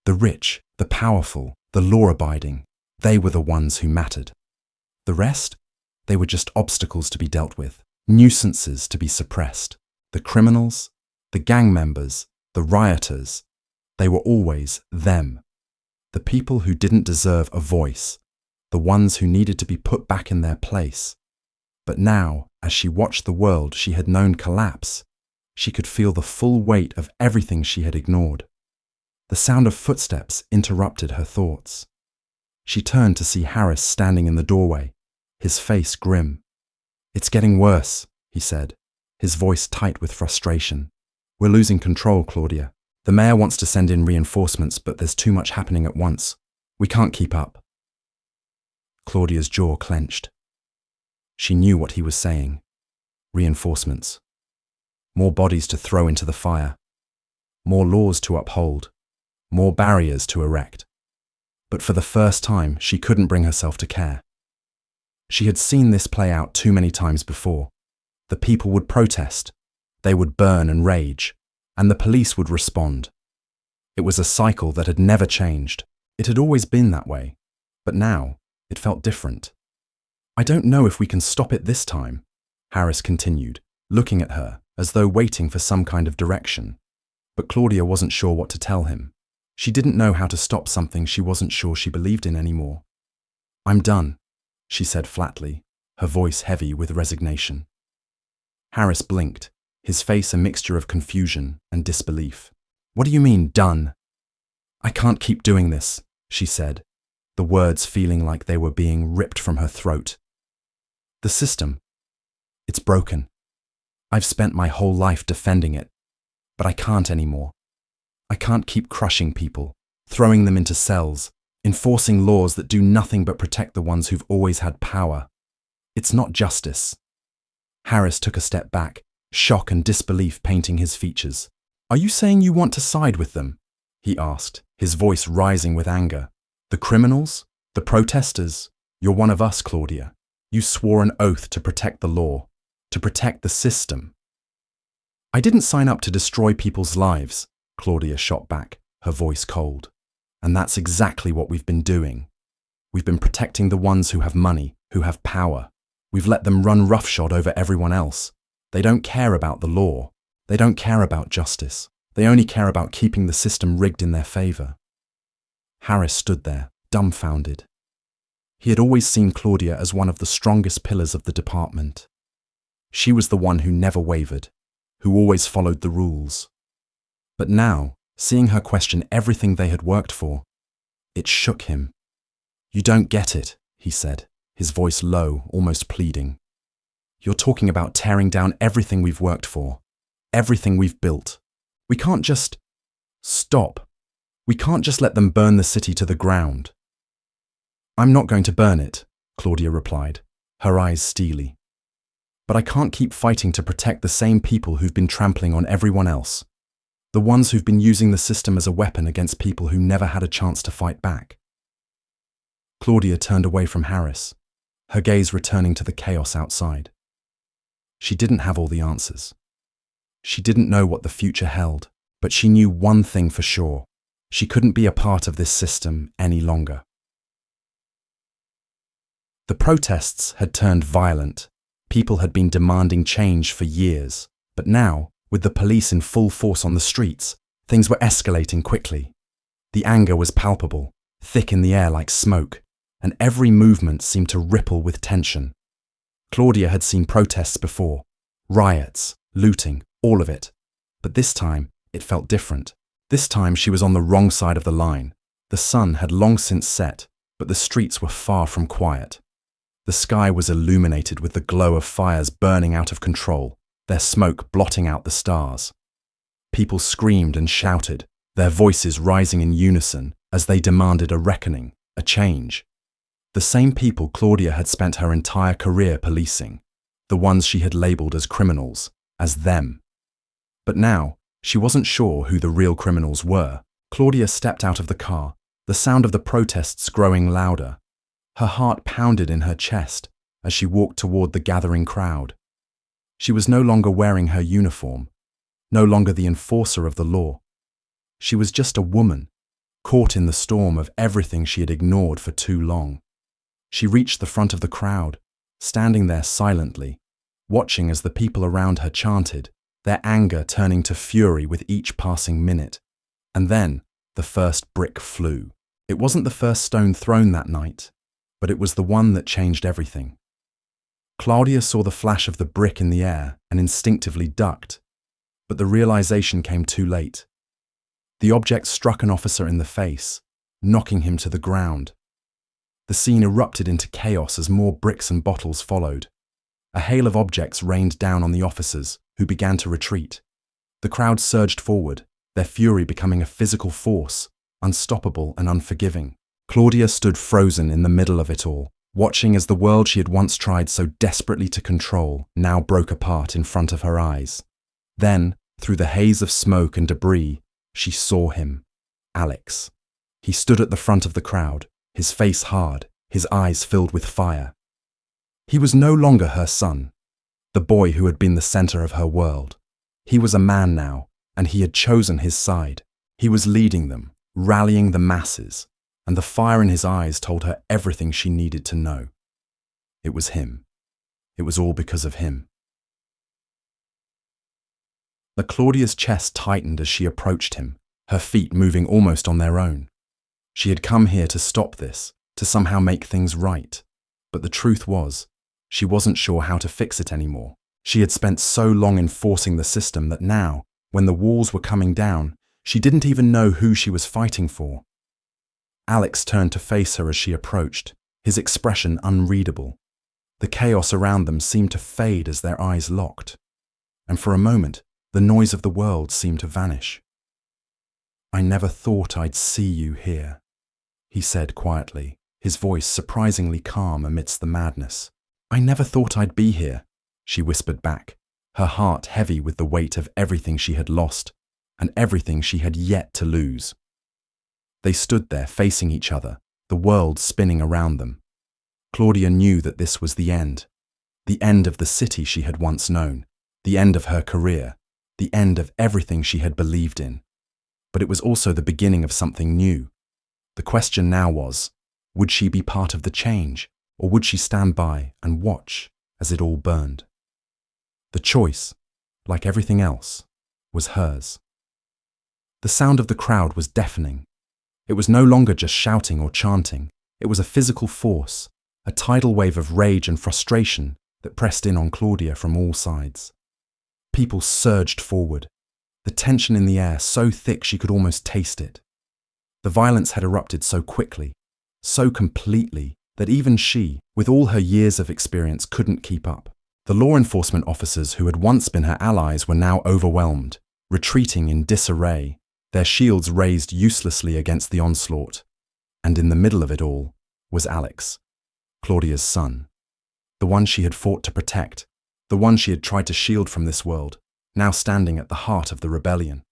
The rich, the powerful, the law-abiding, they were the ones who mattered. The rest? They were just obstacles to be dealt with, nuisances to be suppressed. The criminals, the gang members, the rioters, they were always them. The people who didn't deserve a voice, the ones who needed to be put back in their place. But now, as she watched the world she had known collapse, she could feel the full weight of everything she had ignored. The sound of footsteps interrupted her thoughts. She turned to see Harris standing in the doorway, his face grim. "It's getting worse," he said, his voice tight with frustration. "We're losing control, Claudia. The mayor wants to send in reinforcements, but there's too much happening at once. We can't keep up." Claudia's jaw clenched. She knew what he was saying. Reinforcements. More bodies to throw into the fire. More laws to uphold. More barriers to erect. But for the first time, she couldn't bring herself to care. She had seen this play out too many times before. The people would protest. They would burn and rage. And the police would respond. It was a cycle that had never changed. It had always been that way. But now, it felt different. "I don't know if we can stop it this time," Harris continued, looking at her as though waiting for some kind of direction. But Claudia wasn't sure what to tell him. She didn't know how to stop something she wasn't sure she believed in anymore. "I'm done," she said flatly, her voice heavy with resignation. Harris blinked, his face a mixture of confusion and disbelief. "What do you mean, done?" "I can't keep doing this," she said, the words feeling like they were being ripped from her throat. "The system, it's broken. I've spent my whole life defending it, but I can't anymore. I can't keep crushing people, throwing them into cells, enforcing laws that do nothing but protect the ones who've always had power. It's not justice." Harris took a step back, shock and disbelief painting his features. "Are you saying you want to side with them?" he asked, his voice rising with anger. "The criminals? The protesters? You're one of us, Claudia. You swore an oath to protect the law, to protect the system." "I didn't sign up to destroy people's lives," Claudia shot back, her voice cold. "And that's exactly what we've been doing. We've been protecting the ones who have money, who have power. We've let them run roughshod over everyone else. They don't care about the law. They don't care about justice. They only care about keeping the system rigged in their favor." Harris stood there, dumbfounded. He had always seen Claudia as one of the strongest pillars of the department. She was the one who never wavered, who always followed the rules. But now, seeing her question everything they had worked for, it shook him. "You don't get it," he said, his voice low, almost pleading. "You're talking about tearing down everything we've worked for, everything we've built. We can't just stop. We can't just let them burn the city to the ground." "I'm not going to burn it," Claudia replied, her eyes steely. "But I can't keep fighting to protect the same people who've been trampling on everyone else. The ones who've been using the system as a weapon against people who never had a chance to fight back." Claudia turned away from Harris, her gaze returning to the chaos outside. She didn't have all the answers. She didn't know what the future held, but she knew one thing for sure. She couldn't be a part of this system any longer. The protests had turned violent. People had been demanding change for years, but now, with the police in full force on the streets, things were escalating quickly. The anger was palpable, thick in the air like smoke, and every movement seemed to ripple with tension. Claudia had seen protests before, riots, looting, all of it. But this time, it felt different. This time she was on the wrong side of the line. The sun had long since set, but the streets were far from quiet. The sky was illuminated with the glow of fires burning out of control, their smoke blotting out the stars. People screamed and shouted, their voices rising in unison as they demanded a reckoning, a change. The same people Claudia had spent her entire career policing, the ones she had labelled as criminals, as them. But now, she wasn't sure who the real criminals were. Claudia stepped out of the car, the sound of the protests growing louder. Her heart pounded in her chest as she walked toward the gathering crowd. She was no longer wearing her uniform, no longer the enforcer of the law. She was just a woman, caught in the storm of everything she had ignored for too long. She reached the front of the crowd, standing there silently, watching as the people around her chanted, their anger turning to fury with each passing minute. And then, the first brick flew. It wasn't the first stone thrown that night, but it was the one that changed everything. Claudia saw the flash of the brick in the air and instinctively ducked, but the realization came too late. The object struck an officer in the face, knocking him to the ground. The scene erupted into chaos as more bricks and bottles followed. A hail of objects rained down on the officers, who began to retreat. The crowd surged forward, their fury becoming a physical force, unstoppable and unforgiving. Claudia stood frozen in the middle of it all, watching as the world she had once tried so desperately to control now broke apart in front of her eyes. Then, through the haze of smoke and debris, she saw him, Alex. He stood at the front of the crowd, his face hard, his eyes filled with fire. He was no longer her son, the boy who had been the center of her world. He was a man now, and he had chosen his side. He was leading them, rallying the masses, and the fire in his eyes told her everything she needed to know. It was him. It was all because of him. Claudia's chest tightened as she approached him, her feet moving almost on their own. She had come here to stop this, to somehow make things right. But the truth was, she wasn't sure how to fix it anymore. She had spent so long enforcing the system that now, when the walls were coming down, she didn't even know who she was fighting for. Alex turned to face her as she approached, his expression unreadable. The chaos around them seemed to fade as their eyes locked. And for a moment, the noise of the world seemed to vanish. "I never thought I'd see you here," he said quietly, his voice surprisingly calm amidst the madness. "I never thought I'd be here," she whispered back, her heart heavy with the weight of everything she had lost and everything she had yet to lose. They stood there facing each other, the world spinning around them. Claudia knew that this was the end of the city she had once known, the end of her career, the end of everything she had believed in. But it was also the beginning of something new. The question now was, would she be part of the change, or would she stand by and watch as it all burned? The choice, like everything else, was hers. The sound of the crowd was deafening. It was no longer just shouting or chanting. It was a physical force, a tidal wave of rage and frustration that pressed in on Claudia from all sides. People surged forward, the tension in the air so thick she could almost taste it. The violence had erupted so quickly, so completely, that even she, with all her years of experience, couldn't keep up. The law enforcement officers who had once been her allies were now overwhelmed, retreating in disarray, their shields raised uselessly against the onslaught. And in the middle of it all was Alex, Claudia's son, the one she had fought to protect, the one she had tried to shield from this world, now standing at the heart of the rebellion.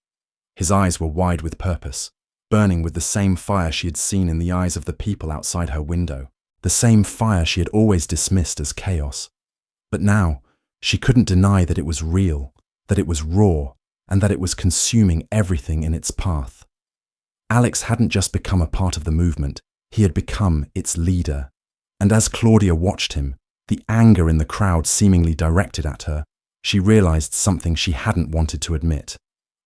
His eyes were wide with purpose, burning with the same fire she had seen in the eyes of the people outside her window, the same fire she had always dismissed as chaos. But now, she couldn't deny that it was real, that it was raw, and that it was consuming everything in its path. Alex hadn't just become a part of the movement, he had become its leader. And as Claudia watched him, the anger in the crowd seemingly directed at her, she realized something she hadn't wanted to admit.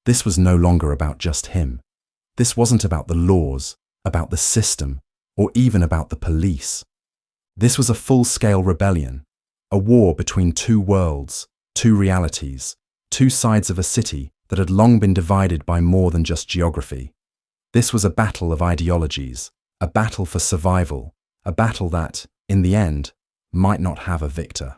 This was no longer about just him. This wasn't about the laws, about the system, or even about the police. This was a full-scale rebellion, a war between two worlds, two realities, two sides of a city that had long been divided by more than just geography. This was a battle of ideologies, a battle for survival, a battle that, in the end, might not have a victor.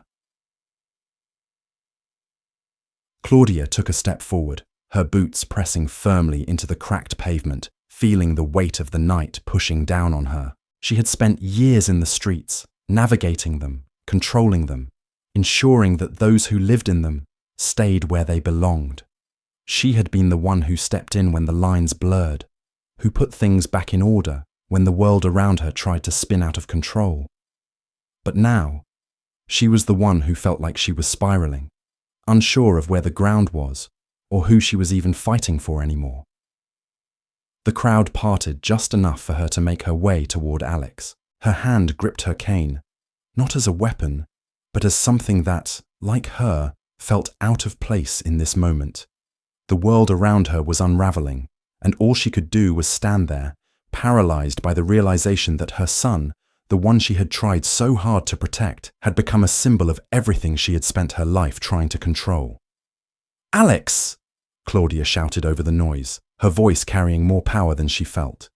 Claudia took a step forward, her boots pressing firmly into the cracked pavement, feeling the weight of the night pushing down on her. She had spent years in the streets, navigating them, controlling them, ensuring that those who lived in them stayed where they belonged. She had been the one who stepped in when the lines blurred, who put things back in order when the world around her tried to spin out of control. But now, she was the one who felt like she was spiraling, unsure of where the ground was or who she was even fighting for anymore. The crowd parted just enough for her to make her way toward Alex. Her hand gripped her cane, not as a weapon, but as something that, like her, felt out of place in this moment. The world around her was unraveling, and all she could do was stand there, paralyzed by the realization that her son, the one she had tried so hard to protect, had become a symbol of everything she had spent her life trying to control. "Alex!" Claudia shouted over the noise, her voice carrying more power than she felt.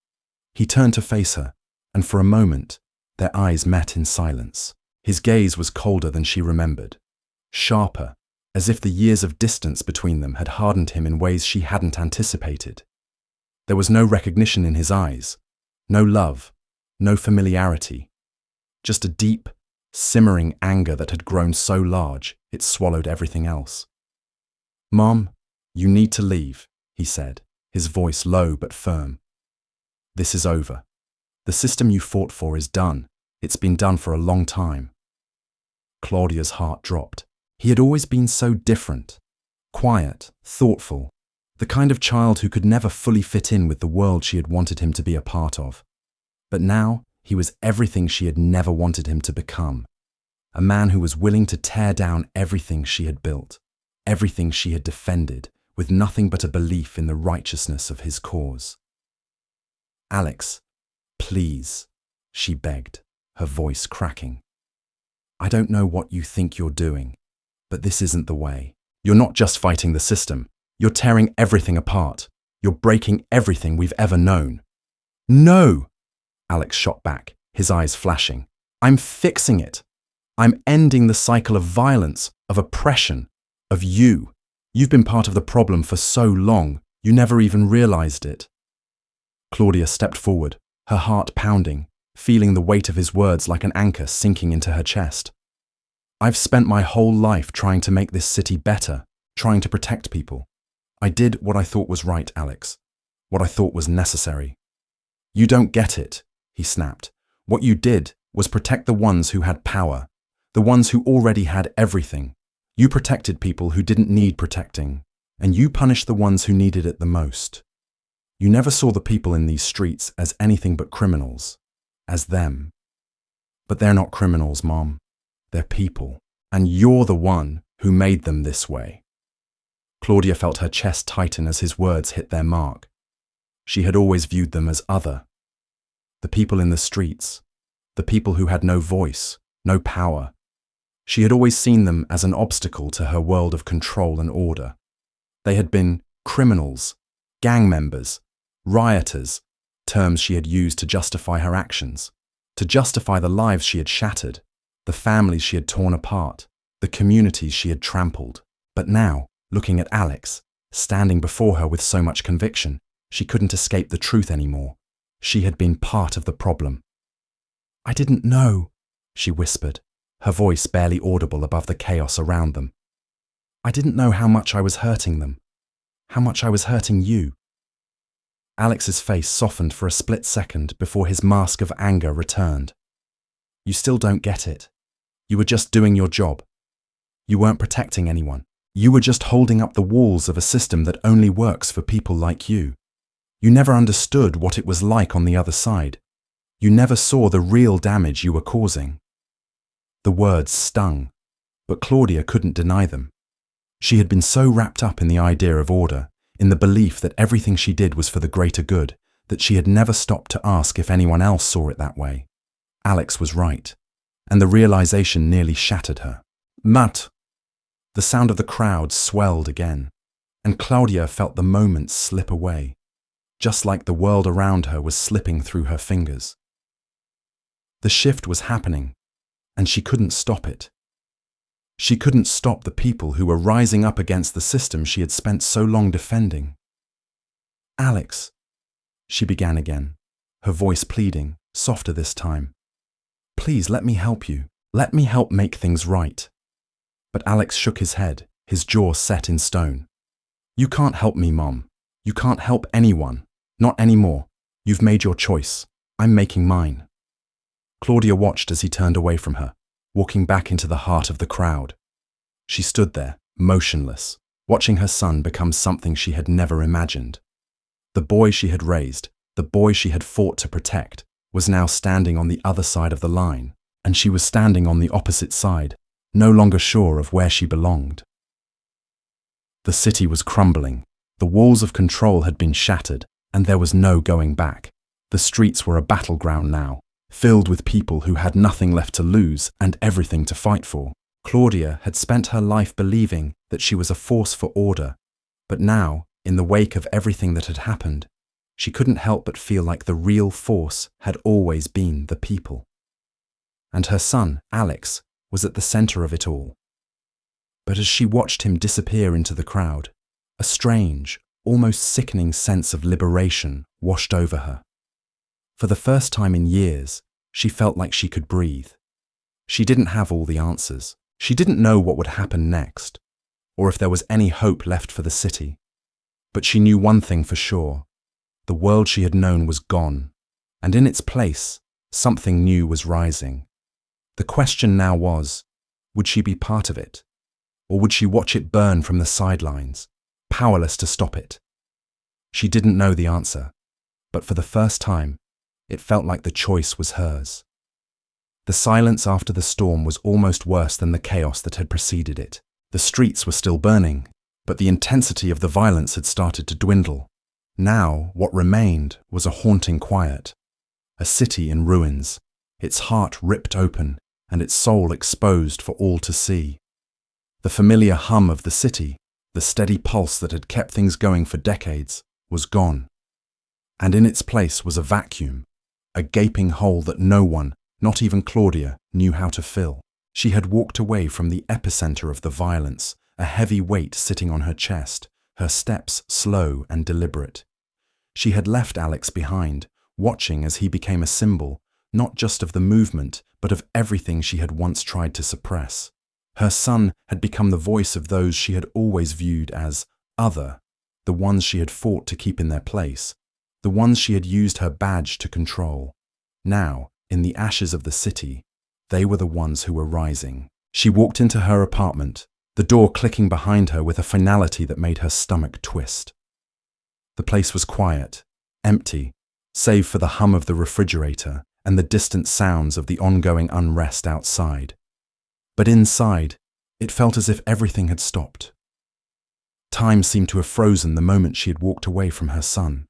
He turned to face her, and for a moment, their eyes met in silence. His gaze was colder than she remembered, sharper, as if the years of distance between them had hardened him in ways she hadn't anticipated. There was no recognition in his eyes, no love, no familiarity, just a deep, simmering anger that had grown so large it swallowed everything else. "Mom, you need to leave," he said, his voice low but firm. "This is over. The system you fought for is done. It's been done for a long time." Claudia's heart dropped. He had always been so different, quiet, thoughtful, the kind of child who could never fully fit in with the world she had wanted him to be a part of. But now he was everything she had never wanted him to become, a man who was willing to tear down everything she had built, everything she had defended, with nothing but a belief in the righteousness of his cause. "Alex, please," she begged, her voice cracking. "I don't know what you think you're doing, but this isn't the way. You're not just fighting the system. You're tearing everything apart. You're breaking everything we've ever known." "No!" Alex shot back, his eyes flashing. "I'm fixing it. I'm ending the cycle of violence, of oppression, of you. You've been part of the problem for so long, you never even realized it." Claudia stepped forward, her heart pounding, feeling the weight of his words like an anchor sinking into her chest. "I've spent my whole life trying to make this city better, trying to protect people. I did what I thought was right, Alex, what I thought was necessary." "You don't get it," he snapped. "What you did was protect the ones who had power, the ones who already had everything. You protected people who didn't need protecting, and you punished the ones who needed it the most. You never saw the people in these streets as anything but criminals, as them. But they're not criminals, Mom. They're people, and you're the one who made them this way." Claudia felt her chest tighten as his words hit their mark. She had always viewed them as other. The people in the streets, the people who had no voice, no power. She had always seen them as an obstacle to her world of control and order. They had been criminals, gang members, rioters, terms she had used to justify her actions, to justify the lives she had shattered, the families she had torn apart, the communities she had trampled. But now, looking at Alex, standing before her with so much conviction, she couldn't escape the truth anymore. She had been part of the problem. "I didn't know," she whispered, her voice barely audible above the chaos around them. "I didn't know how much I was hurting them, how much I was hurting you." Alex's face softened for a split second before his mask of anger returned. "You still don't get it. You were just doing your job. You weren't protecting anyone. You were just holding up the walls of a system that only works for people like you. You never understood what it was like on the other side. You never saw the real damage you were causing." The words stung, but Claudia couldn't deny them. She had been so wrapped up in the idea of order, in the belief that everything she did was for the greater good, that she had never stopped to ask if anyone else saw it that way. Alex was right, and the realization nearly shattered her. "Matt!" The sound of the crowd swelled again, and Claudia felt the moments slip away, just like the world around her was slipping through her fingers. The shift was happening, and she couldn't stop it. She couldn't stop the people who were rising up against the system she had spent so long defending. "Alex," she began again, her voice pleading, softer this time. "Please let me help you. Let me help make things right." But Alex shook his head, his jaw set in stone. "You can't help me, Mom. You can't help anyone. Not anymore. You've made your choice. I'm making mine." Claudia watched as he turned away from her, walking back into the heart of the crowd. She stood there, motionless, watching her son become something she had never imagined. The boy she had raised, the boy she had fought to protect, was now standing on the other side of the line, and she was standing on the opposite side, no longer sure of where she belonged. The city was crumbling. The walls of control had been shattered, and there was no going back. The streets were a battleground now, filled with people who had nothing left to lose and everything to fight for. Claudia had spent her life believing that she was a force for order, but now, in the wake of everything that had happened, she couldn't help but feel like the real force had always been the people. And her son, Alex, was at the center of it all. But as she watched him disappear into the crowd, a strange, almost sickening sense of liberation washed over her. For the first time in years, she felt like she could breathe. She didn't have all the answers. She didn't know what would happen next, or if there was any hope left for the city. But she knew one thing for sure. The world she had known was gone, and in its place, something new was rising. The question now was, would she be part of it? Or would she watch it burn from the sidelines, powerless to stop it? She didn't know the answer, but for the first time, it felt like the choice was hers. The silence after the storm was almost worse than the chaos that had preceded it. The streets were still burning, but the intensity of the violence had started to dwindle. Now, what remained was a haunting quiet. A city in ruins, its heart ripped open and its soul exposed for all to see. The familiar hum of the city, the steady pulse that had kept things going for decades, was gone. And in its place was a vacuum, a gaping hole that no one, not even Claudia, knew how to fill. She had walked away from the epicenter of the violence, a heavy weight sitting on her chest, her steps slow and deliberate. She had left Alex behind, watching as he became a symbol, not just of the movement, but of everything she had once tried to suppress. Her son had become the voice of those she had always viewed as other, the ones she had fought to keep in their place, the ones she had used her badge to control. Now, in the ashes of the city, they were the ones who were rising. She walked into her apartment, the door clicking behind her with a finality that made her stomach twist. The place was quiet, empty, save for the hum of the refrigerator and the distant sounds of the ongoing unrest outside. But inside, it felt as if everything had stopped. Time seemed to have frozen the moment she had walked away from her son.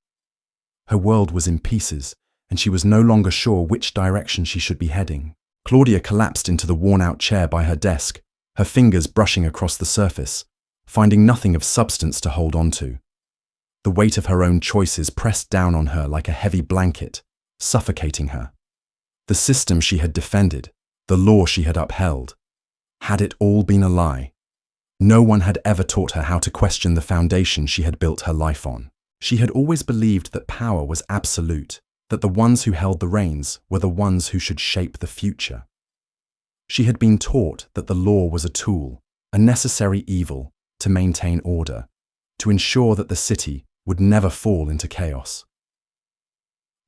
Her world was in pieces, and she was no longer sure which direction she should be heading. Claudia collapsed into the worn-out chair by her desk, her fingers brushing across the surface, finding nothing of substance to hold on to. The weight of her own choices pressed down on her like a heavy blanket, suffocating her. The system she had defended, the law she had upheld, had it all been a lie? No one had ever taught her how to question the foundation she had built her life on. She had always believed that power was absolute, that the ones who held the reins were the ones who should shape the future. She had been taught that the law was a tool, a necessary evil, to maintain order, to ensure that the city would never fall into chaos.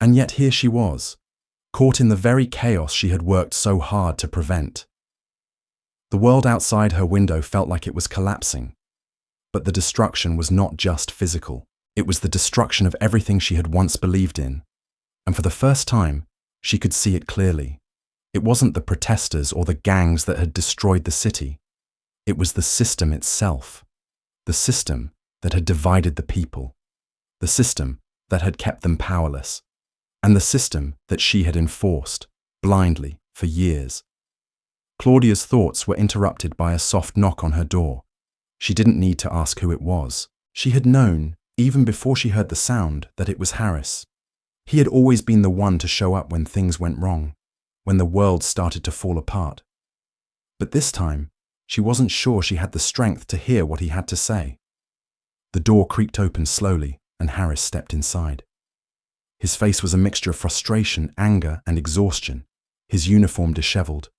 And yet here she was, caught in the very chaos she had worked so hard to prevent. The world outside her window felt like it was collapsing, but the destruction was not just physical. It was the destruction of everything she had once believed in, and for the first time, she could see it clearly. It wasn't the protesters or the gangs that had destroyed the city. It was the system itself, the system that had divided the people, the system that had kept them powerless, and the system that she had enforced, blindly, for years. Claudia's thoughts were interrupted by a soft knock on her door. She didn't need to ask who it was. She had known, even before she heard the sound, that it was Harris. He had always been the one to show up when things went wrong, when the world started to fall apart. But this time, she wasn't sure she had the strength to hear what he had to say. The door creaked open slowly, and Harris stepped inside. His face was a mixture of frustration, anger, and exhaustion, his uniform disheveled,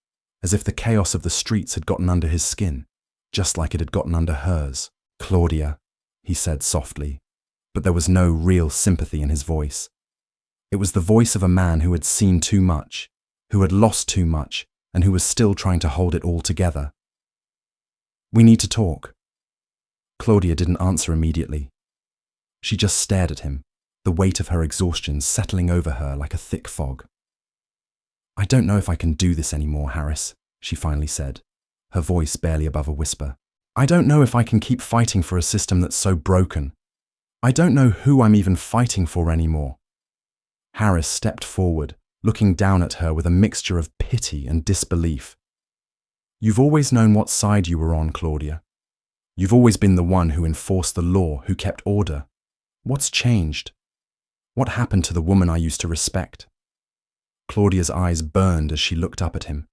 as if the chaos of the streets had gotten under his skin, just like it had gotten under hers. "Claudia," he said softly, but there was no real sympathy in his voice. It was the voice of a man who had seen too much, who had lost too much, and who was still trying to hold it all together. "We need to talk." Claudia didn't answer immediately. She just stared at him, the weight of her exhaustion settling over her like a thick fog. "I don't know if I can do this anymore, Harris," she finally said, her voice barely above a whisper. "I don't know if I can keep fighting for a system that's so broken. I don't know who I'm even fighting for anymore." Harris stepped forward, looking down at her with a mixture of pity and disbelief. You've always known what side you were on, Claudia. You've always been the one who enforced the law, who kept order. What's changed? What happened to the woman I used to respect? Claudia's eyes burned as she looked up at him,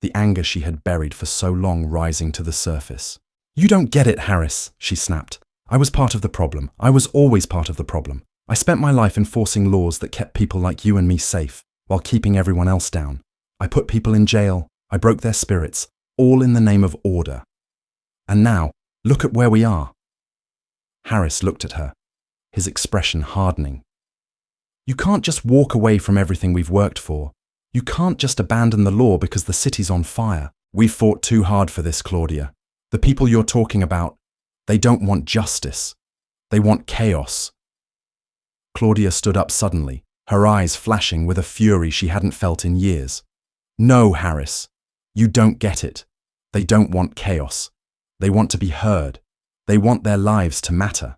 the anger she had buried for so long rising to the surface. You don't get it, Harris, she snapped. I was part of the problem. I was always part of the problem. I spent my life enforcing laws that kept people like you and me safe, while keeping everyone else down. I put people in jail. I broke their spirits, all in the name of order. And now, look at where we are. Harris looked at her, his expression hardening. You can't just walk away from everything we've worked for. You can't just abandon the law because the city's on fire. We've fought too hard for this, Claudia. The people you're talking about, they don't want justice. They want chaos. Claudia stood up suddenly, her eyes flashing with a fury she hadn't felt in years. No, Harris, you don't get it. They don't want chaos. They want to be heard. They want their lives to matter.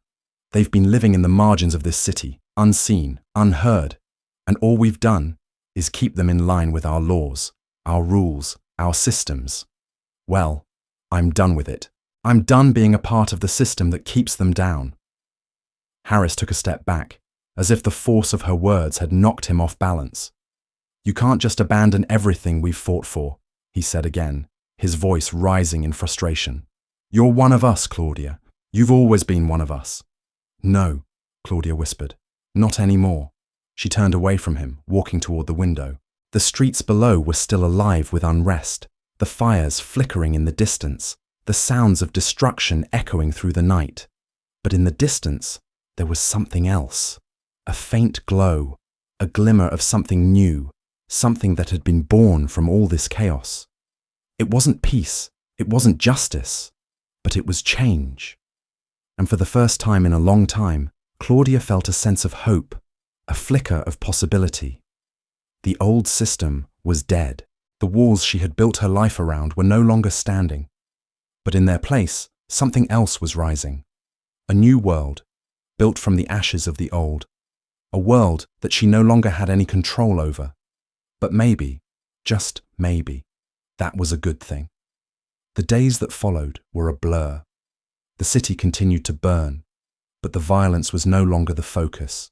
They've been living in the margins of this city, unseen, unheard, and all we've done is keep them in line with our laws, our rules, our systems. Well, I'm done with it. I'm done being a part of the system that keeps them down. Harris took a step back, as if the force of her words had knocked him off balance. You can't just abandon everything we've fought for, he said again, his voice rising in frustration. You're one of us, Claudia. You've always been one of us. No, Claudia whispered. Not anymore. She turned away from him, walking toward the window. The streets below were still alive with unrest, the fires flickering in the distance, the sounds of destruction echoing through the night. But in the distance, there was something else. A faint glow, a glimmer of something new, something that had been born from all this chaos. It wasn't peace, it wasn't justice, but it was change. And for the first time in a long time, Claudia felt a sense of hope, a flicker of possibility. The old system was dead. The walls she had built her life around were no longer standing. But in their place, something else was rising. A new world, built from the ashes of the old. A world that she no longer had any control over. But maybe, just maybe, that was a good thing. The days that followed were a blur. The city continued to burn, but the violence was no longer the focus.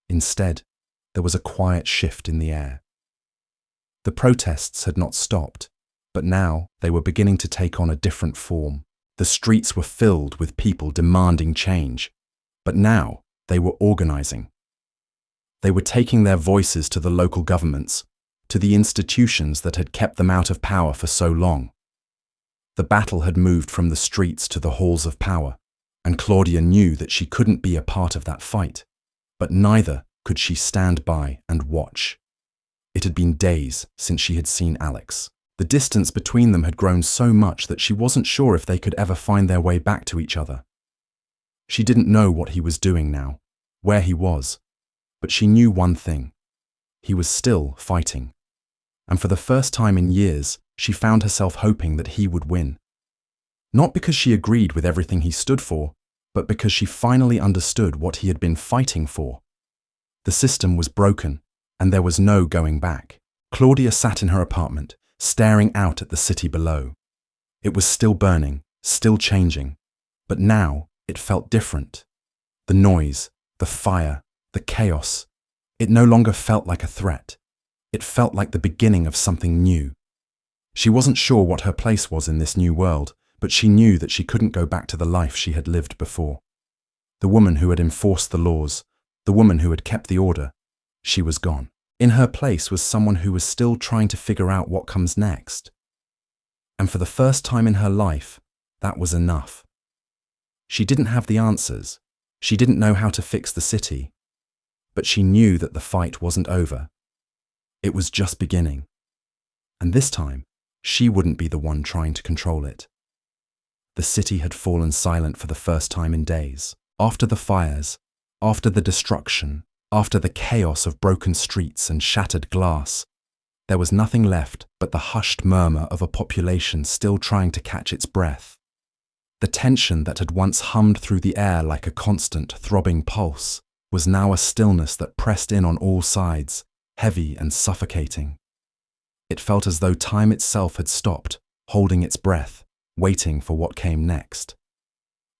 Instead, there was a quiet shift in the air. The protests had not stopped, but now they were beginning to take on a different form. The streets were filled with people demanding change, but now they were organizing. They were taking their voices to the local governments, to the institutions that had kept them out of power for so long. The battle had moved from the streets to the halls of power, and Claudia knew that she couldn't be a part of that fight, but neither could she stand by and watch. It had been days since she had seen Alex. The distance between them had grown so much that she wasn't sure if they could ever find their way back to each other. She didn't know what he was doing now, where he was, but she knew one thing. He was still fighting. And for the first time in years, she found herself hoping that he would win. Not because she agreed with everything he stood for, but because she finally understood what he had been fighting for. The system was broken, and there was no going back. Claudia sat in her apartment, staring out at the city below. It was still burning, still changing, but now it felt different. The noise, the fire, the chaos, it no longer felt like a threat. It felt like the beginning of something new. She wasn't sure what her place was in this new world, but she knew that she couldn't go back to the life she had lived before. The woman who had enforced the laws, the woman who had kept the order, she was gone. In her place was someone who was still trying to figure out what comes next. And for the first time in her life, that was enough. She didn't have the answers. She didn't know how to fix the city. But she knew that the fight wasn't over. It was just beginning. And this time, she wouldn't be the one trying to control it. The city had fallen silent for the first time in days. After the fires, after the destruction, after the chaos of broken streets and shattered glass, there was nothing left but the hushed murmur of a population still trying to catch its breath. The tension that had once hummed through the air like a constant, throbbing pulse was now a stillness that pressed in on all sides, heavy and suffocating. It felt as though time itself had stopped, holding its breath, waiting for what came next.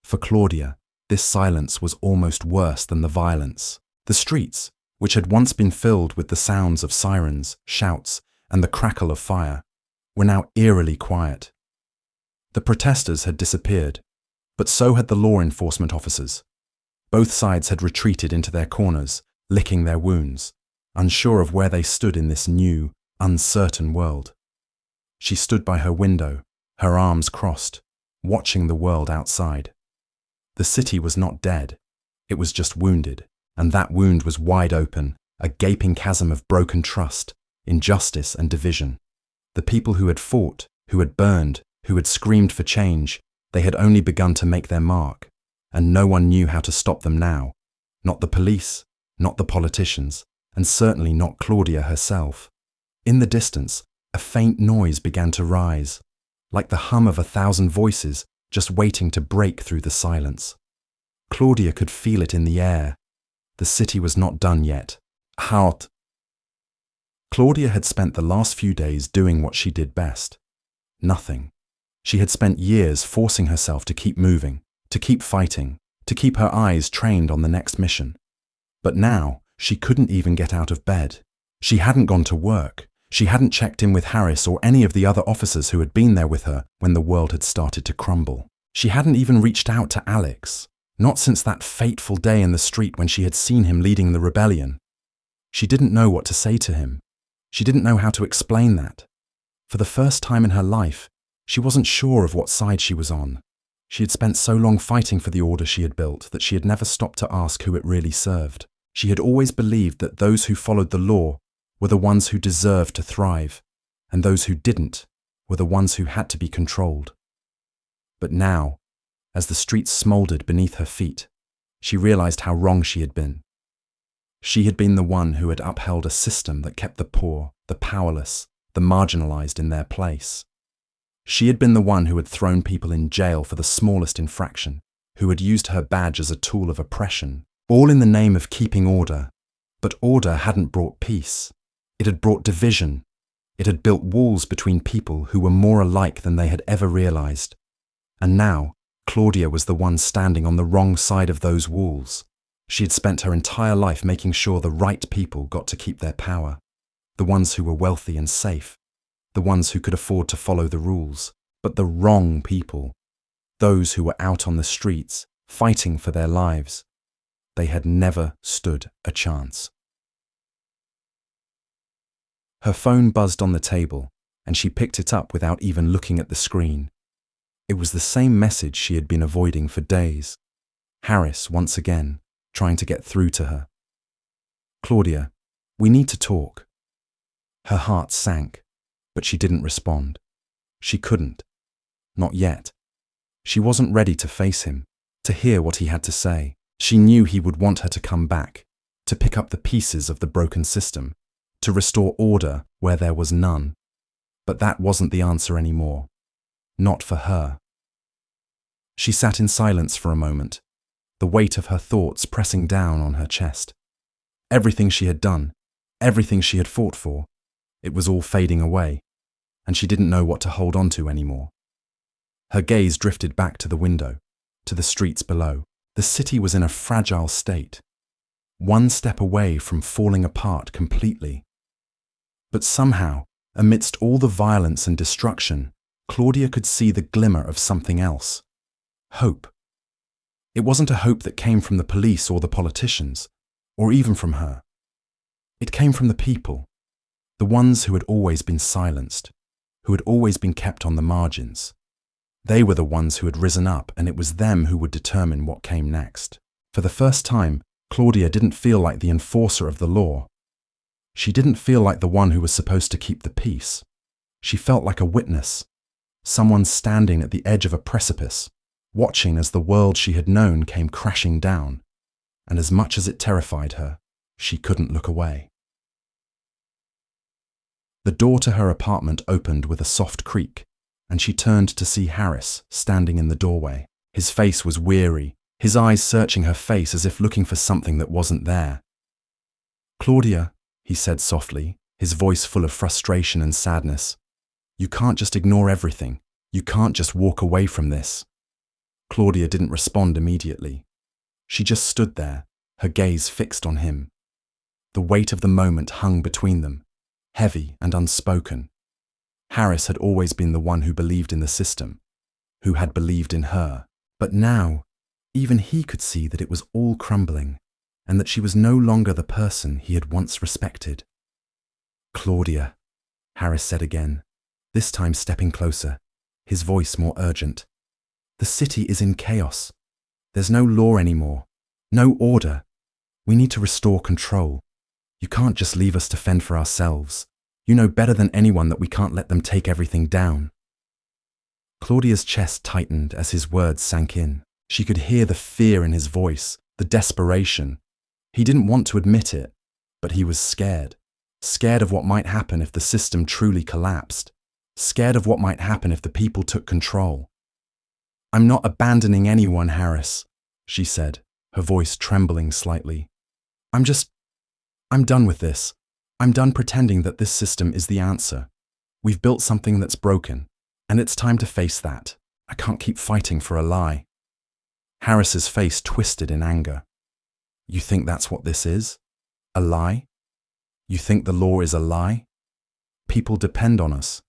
For Claudia, this silence was almost worse than the violence. The streets, which had once been filled with the sounds of sirens, shouts, and the crackle of fire, were now eerily quiet. The protesters had disappeared, but so had the law enforcement officers. Both sides had retreated into their corners, licking their wounds, unsure of where they stood in this new, uncertain world. She stood by her window, her arms crossed, watching the world outside. The city was not dead, it was just wounded, and that wound was wide open, a gaping chasm of broken trust, injustice and division. The people who had fought, who had burned, who had screamed for change, they had only begun to make their mark, and no one knew how to stop them now. Not the police, not the politicians, and certainly not Claudia herself. In the distance, a faint noise began to rise, like the hum of 1,000 voices just waiting to break through the silence. Claudia could feel it in the air. The city was not done yet. Halt! Claudia had spent the last few days doing what she did best. Nothing. She had spent years forcing herself to keep moving, to keep fighting, to keep her eyes trained on the next mission. But now, she couldn't even get out of bed. She hadn't gone to work. She hadn't checked in with Harris or any of the other officers who had been there with her when the world had started to crumble. She hadn't even reached out to Alex, not since that fateful day in the street when she had seen him leading the rebellion. She didn't know what to say to him. She didn't know how to explain that. For the first time in her life, she wasn't sure of what side she was on. She had spent so long fighting for the order she had built that she had never stopped to ask who it really served. She had always believed that those who followed the law were the ones who deserved to thrive, and those who didn't were the ones who had to be controlled. But now, as the streets smoldered beneath her feet, she realized how wrong she had been. She had been the one who had upheld a system that kept the poor, the powerless, the marginalized in their place. She had been the one who had thrown people in jail for the smallest infraction, who had used her badge as a tool of oppression, all in the name of keeping order. But order hadn't brought peace. It had brought division. It had built walls between people who were more alike than they had ever realized. And now, Claudia was the one standing on the wrong side of those walls. She had spent her entire life making sure the right people got to keep their power, the ones who were wealthy and safe, the ones who could afford to follow the rules. But the wrong people, those who were out on the streets, fighting for their lives, they had never stood a chance. Her phone buzzed on the table, and she picked it up without even looking at the screen. It was the same message she had been avoiding for days. Harris, once again, trying to get through to her. "Claudia, we need to talk." Her heart sank, but she didn't respond. She couldn't. Not yet. She wasn't ready to face him, to hear what he had to say. She knew he would want her to come back, to pick up the pieces of the broken system, to restore order where there was none. But that wasn't the answer anymore. Not for her. She sat in silence for a moment, the weight of her thoughts pressing down on her chest. Everything she had done, everything she had fought for, it was all fading away, and she didn't know what to hold on to anymore. Her gaze drifted back to the window, to the streets below. The city was in a fragile state, one step away from falling apart completely. But somehow, amidst all the violence and destruction, Claudia could see the glimmer of something else. Hope. It wasn't a hope that came from the police or the politicians, or even from her. It came from the people, the ones who had always been silenced, who had always been kept on the margins. They were the ones who had risen up, and it was them who would determine what came next. For the first time, Claudia didn't feel like the enforcer of the law. She didn't feel like the one who was supposed to keep the peace. She felt like a witness, someone standing at the edge of a precipice, watching as the world she had known came crashing down, and as much as it terrified her, she couldn't look away. The door to her apartment opened with a soft creak, and she turned to see Harris standing in the doorway. His face was weary, his eyes searching her face as if looking for something that wasn't there. "Claudia," he said softly, his voice full of frustration and sadness. You can't just ignore everything. You can't just walk away from this. Claudia didn't respond immediately. She just stood there, her gaze fixed on him. The weight of the moment hung between them, heavy and unspoken. Harris had always been the one who believed in the system, who had believed in her. But now, even he could see that it was all crumbling, and that she was no longer the person he had once respected. Claudia, Harris said again, this time stepping closer, his voice more urgent. The city is in chaos. There's no law anymore, no order. We need to restore control. You can't just leave us to fend for ourselves. You know better than anyone that we can't let them take everything down. Claudia's chest tightened as his words sank in. She could hear the fear in his voice, the desperation. He didn't want to admit it, but he was scared. Scared of what might happen if the system truly collapsed. Scared of what might happen if the people took control. I'm not abandoning anyone, Harris, she said, her voice trembling slightly. I'm done with this. I'm done pretending that this system is the answer. We've built something that's broken, and it's time to face that. I can't keep fighting for a lie. Harris's face twisted in anger. You think that's what this is? A lie? You think the law is a lie? People depend on us.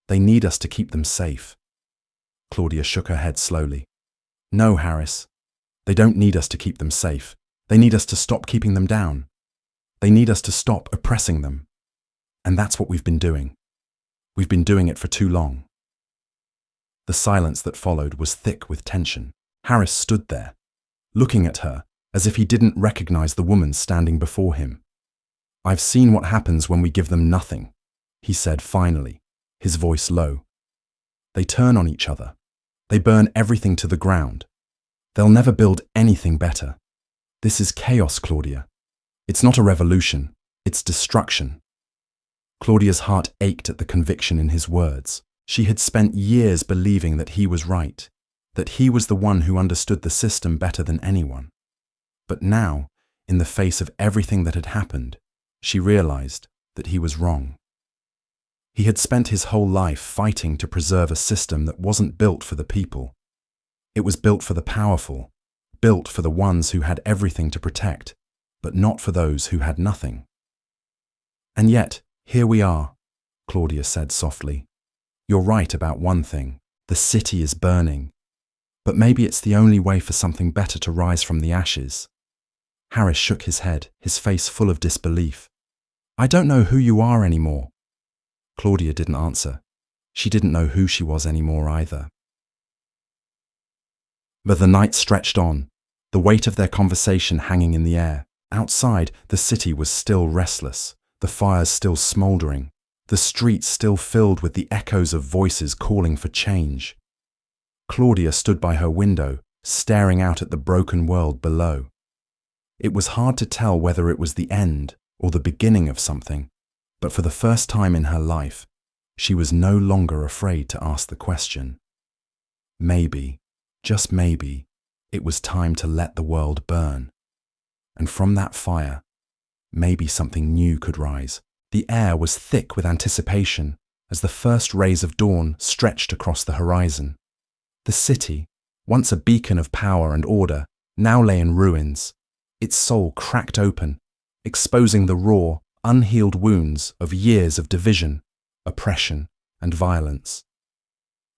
They need us to keep them safe. Claudia shook her head slowly. No, Harris. They don't need us to keep them safe. They need us to stop keeping them down. They need us to stop oppressing them. And that's what we've been doing. We've been doing it for too long. The silence that followed was thick with tension. Harris stood there, looking at her as if he didn't recognize the woman standing before him. I've seen what happens when we give them nothing, he said finally, his voice low. They turn on each other. They burn everything to the ground. They'll never build anything better. This is chaos, Claudia. It's not a revolution, it's destruction. Claudia's heart ached at the conviction in his words. She had spent years believing that he was right, that he was the one who understood the system better than anyone. But now, in the face of everything that had happened, she realized that he was wrong. He had spent his whole life fighting to preserve a system that wasn't built for the people. It was built for the powerful, built for the ones who had everything to protect, but not for those who had nothing. And yet, here we are, Claudia said softly. You're right about one thing. The city is burning. But maybe it's the only way for something better to rise from the ashes. Harris shook his head, his face full of disbelief. I don't know who you are anymore. Claudia didn't answer. She didn't know who she was anymore either. But the night stretched on, the weight of their conversation hanging in the air. Outside, the city was still restless, the fires still smouldering, the streets still filled with the echoes of voices calling for change. Claudia stood by her window, staring out at the broken world below. It was hard to tell whether it was the end or the beginning of something, but for the first time in her life, she was no longer afraid to ask the question. Maybe, just maybe, it was time to let the world burn. And from that fire, maybe something new could rise. The air was thick with anticipation as the first rays of dawn stretched across the horizon. The city, once a beacon of power and order, now lay in ruins, its soul cracked open, exposing the raw, unhealed wounds of years of division, oppression, and violence.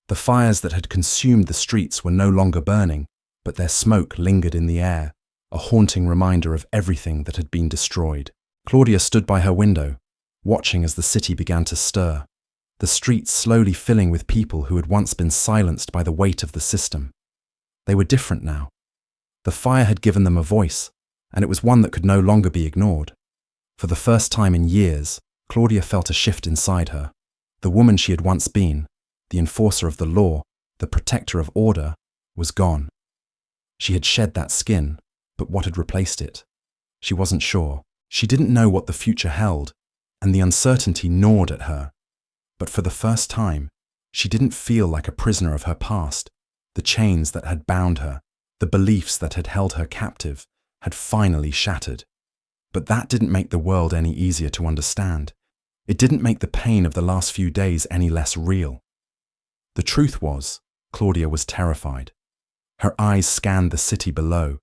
The fires that had consumed the streets were no longer burning, but their smoke lingered in the air, a haunting reminder of everything that had been destroyed. Claudia stood by her window, watching as the city began to stir, the streets slowly filling with people who had once been silenced by the weight of the system. They were different now. The fire had given them a voice, and it was one that could no longer be ignored. For the first time in years, Claudia felt a shift inside her. The woman she had once been, the enforcer of the law, the protector of order, was gone. She had shed that skin, but what had replaced it? She wasn't sure. She didn't know what the future held, and the uncertainty gnawed at her. But for the first time, she didn't feel like a prisoner of her past. The chains that had bound her, the beliefs that had held her captive, had finally shattered. But that didn't make the world any easier to understand. It didn't make the pain of the last few days any less real. The truth was, Claudia was terrified. Her eyes scanned the city below,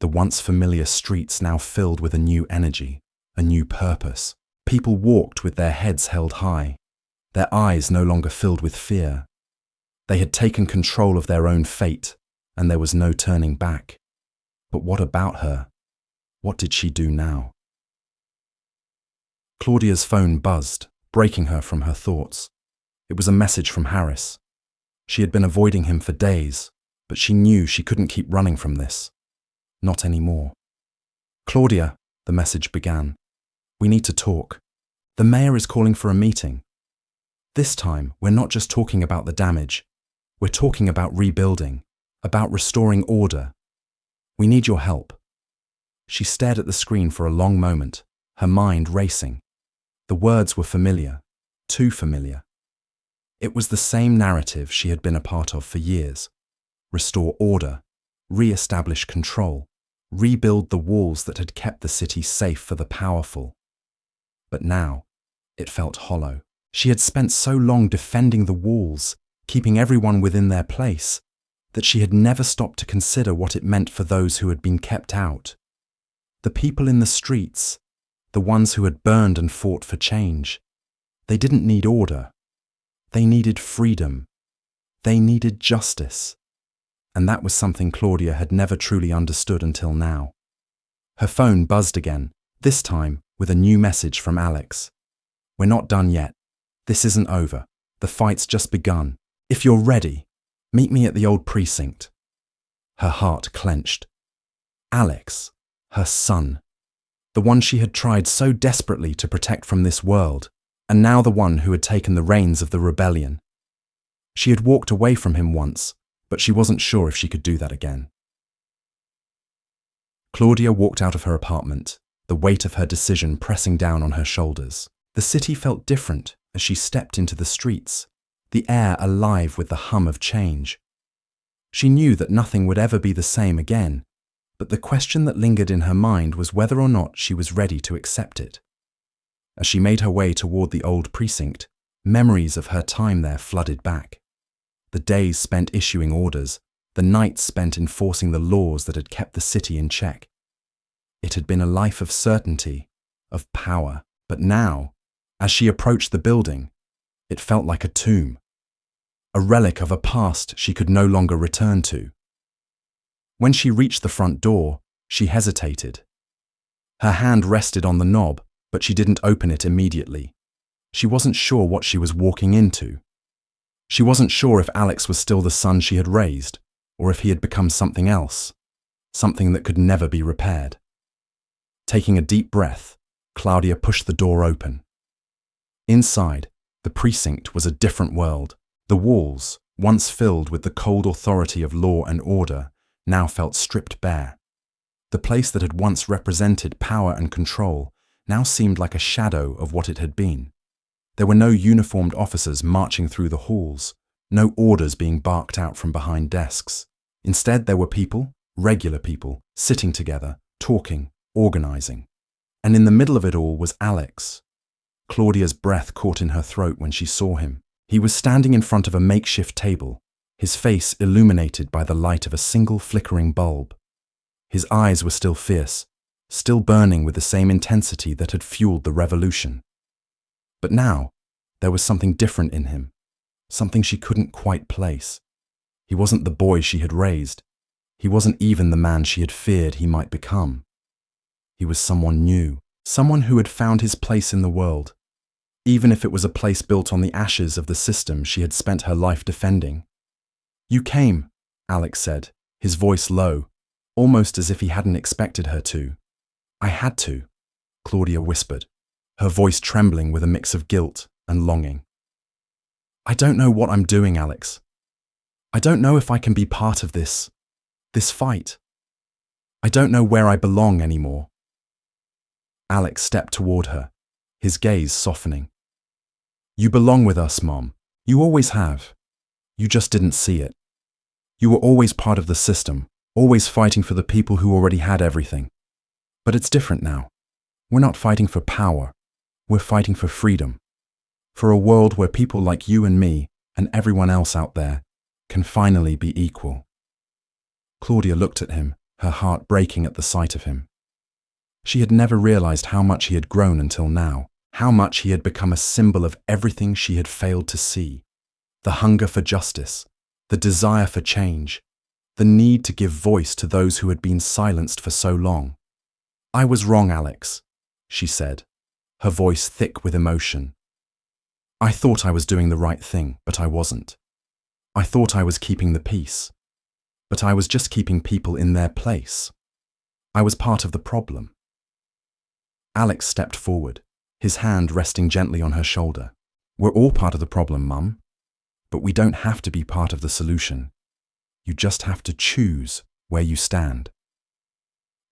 the once familiar streets now filled with a new energy, a new purpose. People walked with their heads held high, their eyes no longer filled with fear. They had taken control of their own fate, and there was no turning back. But what about her? What did she do now? Claudia's phone buzzed, breaking her from her thoughts. It was a message from Harris. She had been avoiding him for days, but she knew she couldn't keep running from this. Not anymore. "Claudia," the message began, "we need to talk. The mayor is calling for a meeting. This time, we're not just talking about the damage. We're talking about rebuilding, about restoring order. We need your help." She stared at the screen for a long moment, her mind racing. The words were familiar, too familiar. It was the same narrative she had been a part of for years. Restore order, re-establish control, rebuild the walls that had kept the city safe for the powerful. But now, it felt hollow. She had spent so long defending the walls, keeping everyone within their place, that she had never stopped to consider what it meant for those who had been kept out. The people in the streets, the ones who had burned and fought for change, they didn't need order. They needed freedom. They needed justice. And that was something Claudia had never truly understood until now. Her phone buzzed again, this time with a new message from Alex. "We're not done yet. This isn't over. The fight's just begun. If you're ready, meet me at the old precinct." Her heart clenched. Alex, her son, the one she had tried so desperately to protect from this world, and now the one who had taken the reins of the rebellion. She had walked away from him once, but she wasn't sure if she could do that again. Claudia walked out of her apartment, the weight of her decision pressing down on her shoulders. The city felt different as she stepped into the streets, the air alive with the hum of change. She knew that nothing would ever be the same again, but the question that lingered in her mind was whether or not she was ready to accept it. As she made her way toward the old precinct, memories of her time there flooded back. The days spent issuing orders, the nights spent enforcing the laws that had kept the city in check. It had been a life of certainty, of power, but now, as she approached the building, it felt like a tomb, a relic of a past she could no longer return to. When she reached the front door, she hesitated. Her hand rested on the knob, but she didn't open it immediately. She wasn't sure what she was walking into. She wasn't sure if Alex was still the son she had raised, or if he had become something else, something that could never be repaired. Taking a deep breath, Claudia pushed the door open. Inside, the precinct was a different world. The walls, once filled with the cold authority of law and order, now felt stripped bare. The place that had once represented power and control now seemed like a shadow of what it had been. There were no uniformed officers marching through the halls, no orders being barked out from behind desks. Instead, there were people, regular people, sitting together, talking, organizing. And in the middle of it all was Alex. Claudia's breath caught in her throat when she saw him. He was standing in front of a makeshift table, his face illuminated by the light of a single flickering bulb. His eyes were still fierce, still burning with the same intensity that had fueled the revolution. But now, there was something different in him, something she couldn't quite place. He wasn't the boy she had raised. He wasn't even the man she had feared he might become. He was someone new, someone who had found his place in the world, even if it was a place built on the ashes of the system she had spent her life defending. "You came," Alex said, his voice low, almost as if he hadn't expected her to. "I had to," Claudia whispered, her voice trembling with a mix of guilt and longing. "I don't know what I'm doing, Alex. I don't know if I can be part of this fight. I don't know where I belong anymore." Alex stepped toward her, his gaze softening. "You belong with us, Mom. You always have. You just didn't see it. You were always part of the system, always fighting for the people who already had everything. But it's different now. We're not fighting for power. We're fighting for freedom. For a world where people like you and me and everyone else out there can finally be equal. Claudia looked at him, her heart breaking at the sight of him. She had never realized how much he had grown until now, how much he had become a symbol of everything she had failed to see. The hunger for justice, the desire for change, the need to give voice to those who had been silenced for so long. "I was wrong, Alex," she said, her voice thick with emotion. "I thought I was doing the right thing, but I wasn't. I thought I was keeping the peace, but I was just keeping people in their place. I was part of the problem." Alex stepped forward, his hand resting gently on her shoulder. "We're all part of the problem, Mum. But we don't have to be part of the solution. You just have to choose where you stand."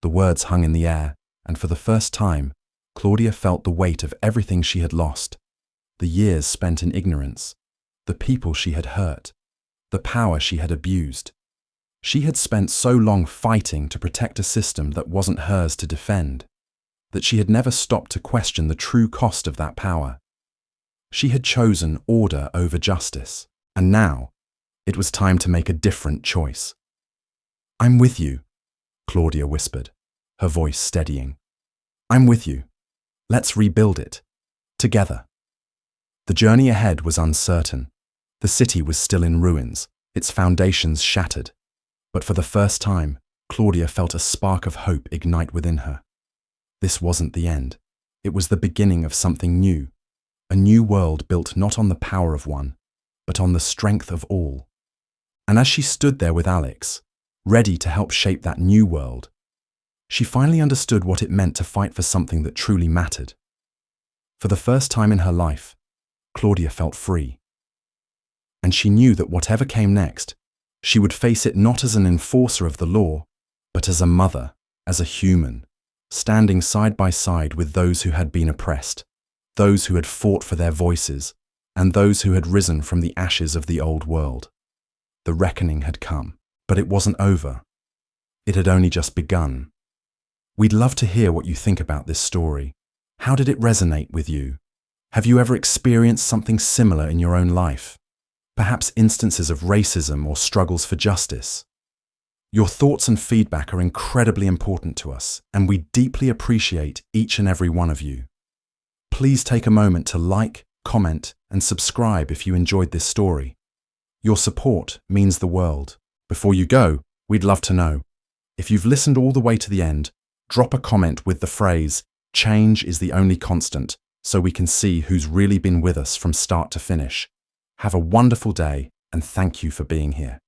The words hung in the air, and for the first time, Claudia felt the weight of everything she had lost. The years spent in ignorance, the people she had hurt, the power she had abused. She had spent so long fighting to protect a system that wasn't hers to defend, that she had never stopped to question the true cost of that power. She had chosen order over justice, and now it was time to make a different choice. "I'm with you," Claudia whispered, her voice steadying. "I'm with you. Let's rebuild it. Together." The journey ahead was uncertain. The city was still in ruins, its foundations shattered. But for the first time, Claudia felt a spark of hope ignite within her. This wasn't the end. It was the beginning of something new. A new world built not on the power of one, but on the strength of all. And as she stood there with Alex, ready to help shape that new world, she finally understood what it meant to fight for something that truly mattered. For the first time in her life, Claudia felt free. And she knew that whatever came next, she would face it not as an enforcer of the law, but as a mother, as a human, standing side by side with those who had been oppressed, those who had fought for their voices, and those who had risen from the ashes of the old world. The reckoning had come, but it wasn't over. It had only just begun. We'd love to hear what you think about this story. How did it resonate with you? Have you ever experienced something similar in your own life? Perhaps instances of racism or struggles for justice? Your thoughts and feedback are incredibly important to us, and we deeply appreciate each and every one of you. Please take a moment to like, comment, and subscribe if you enjoyed this story. Your support means the world. Before you go, we'd love to know. If you've listened all the way to the end, drop a comment with the phrase, "Change is the only constant," so we can see who's really been with us from start to finish. Have a wonderful day, and thank you for being here.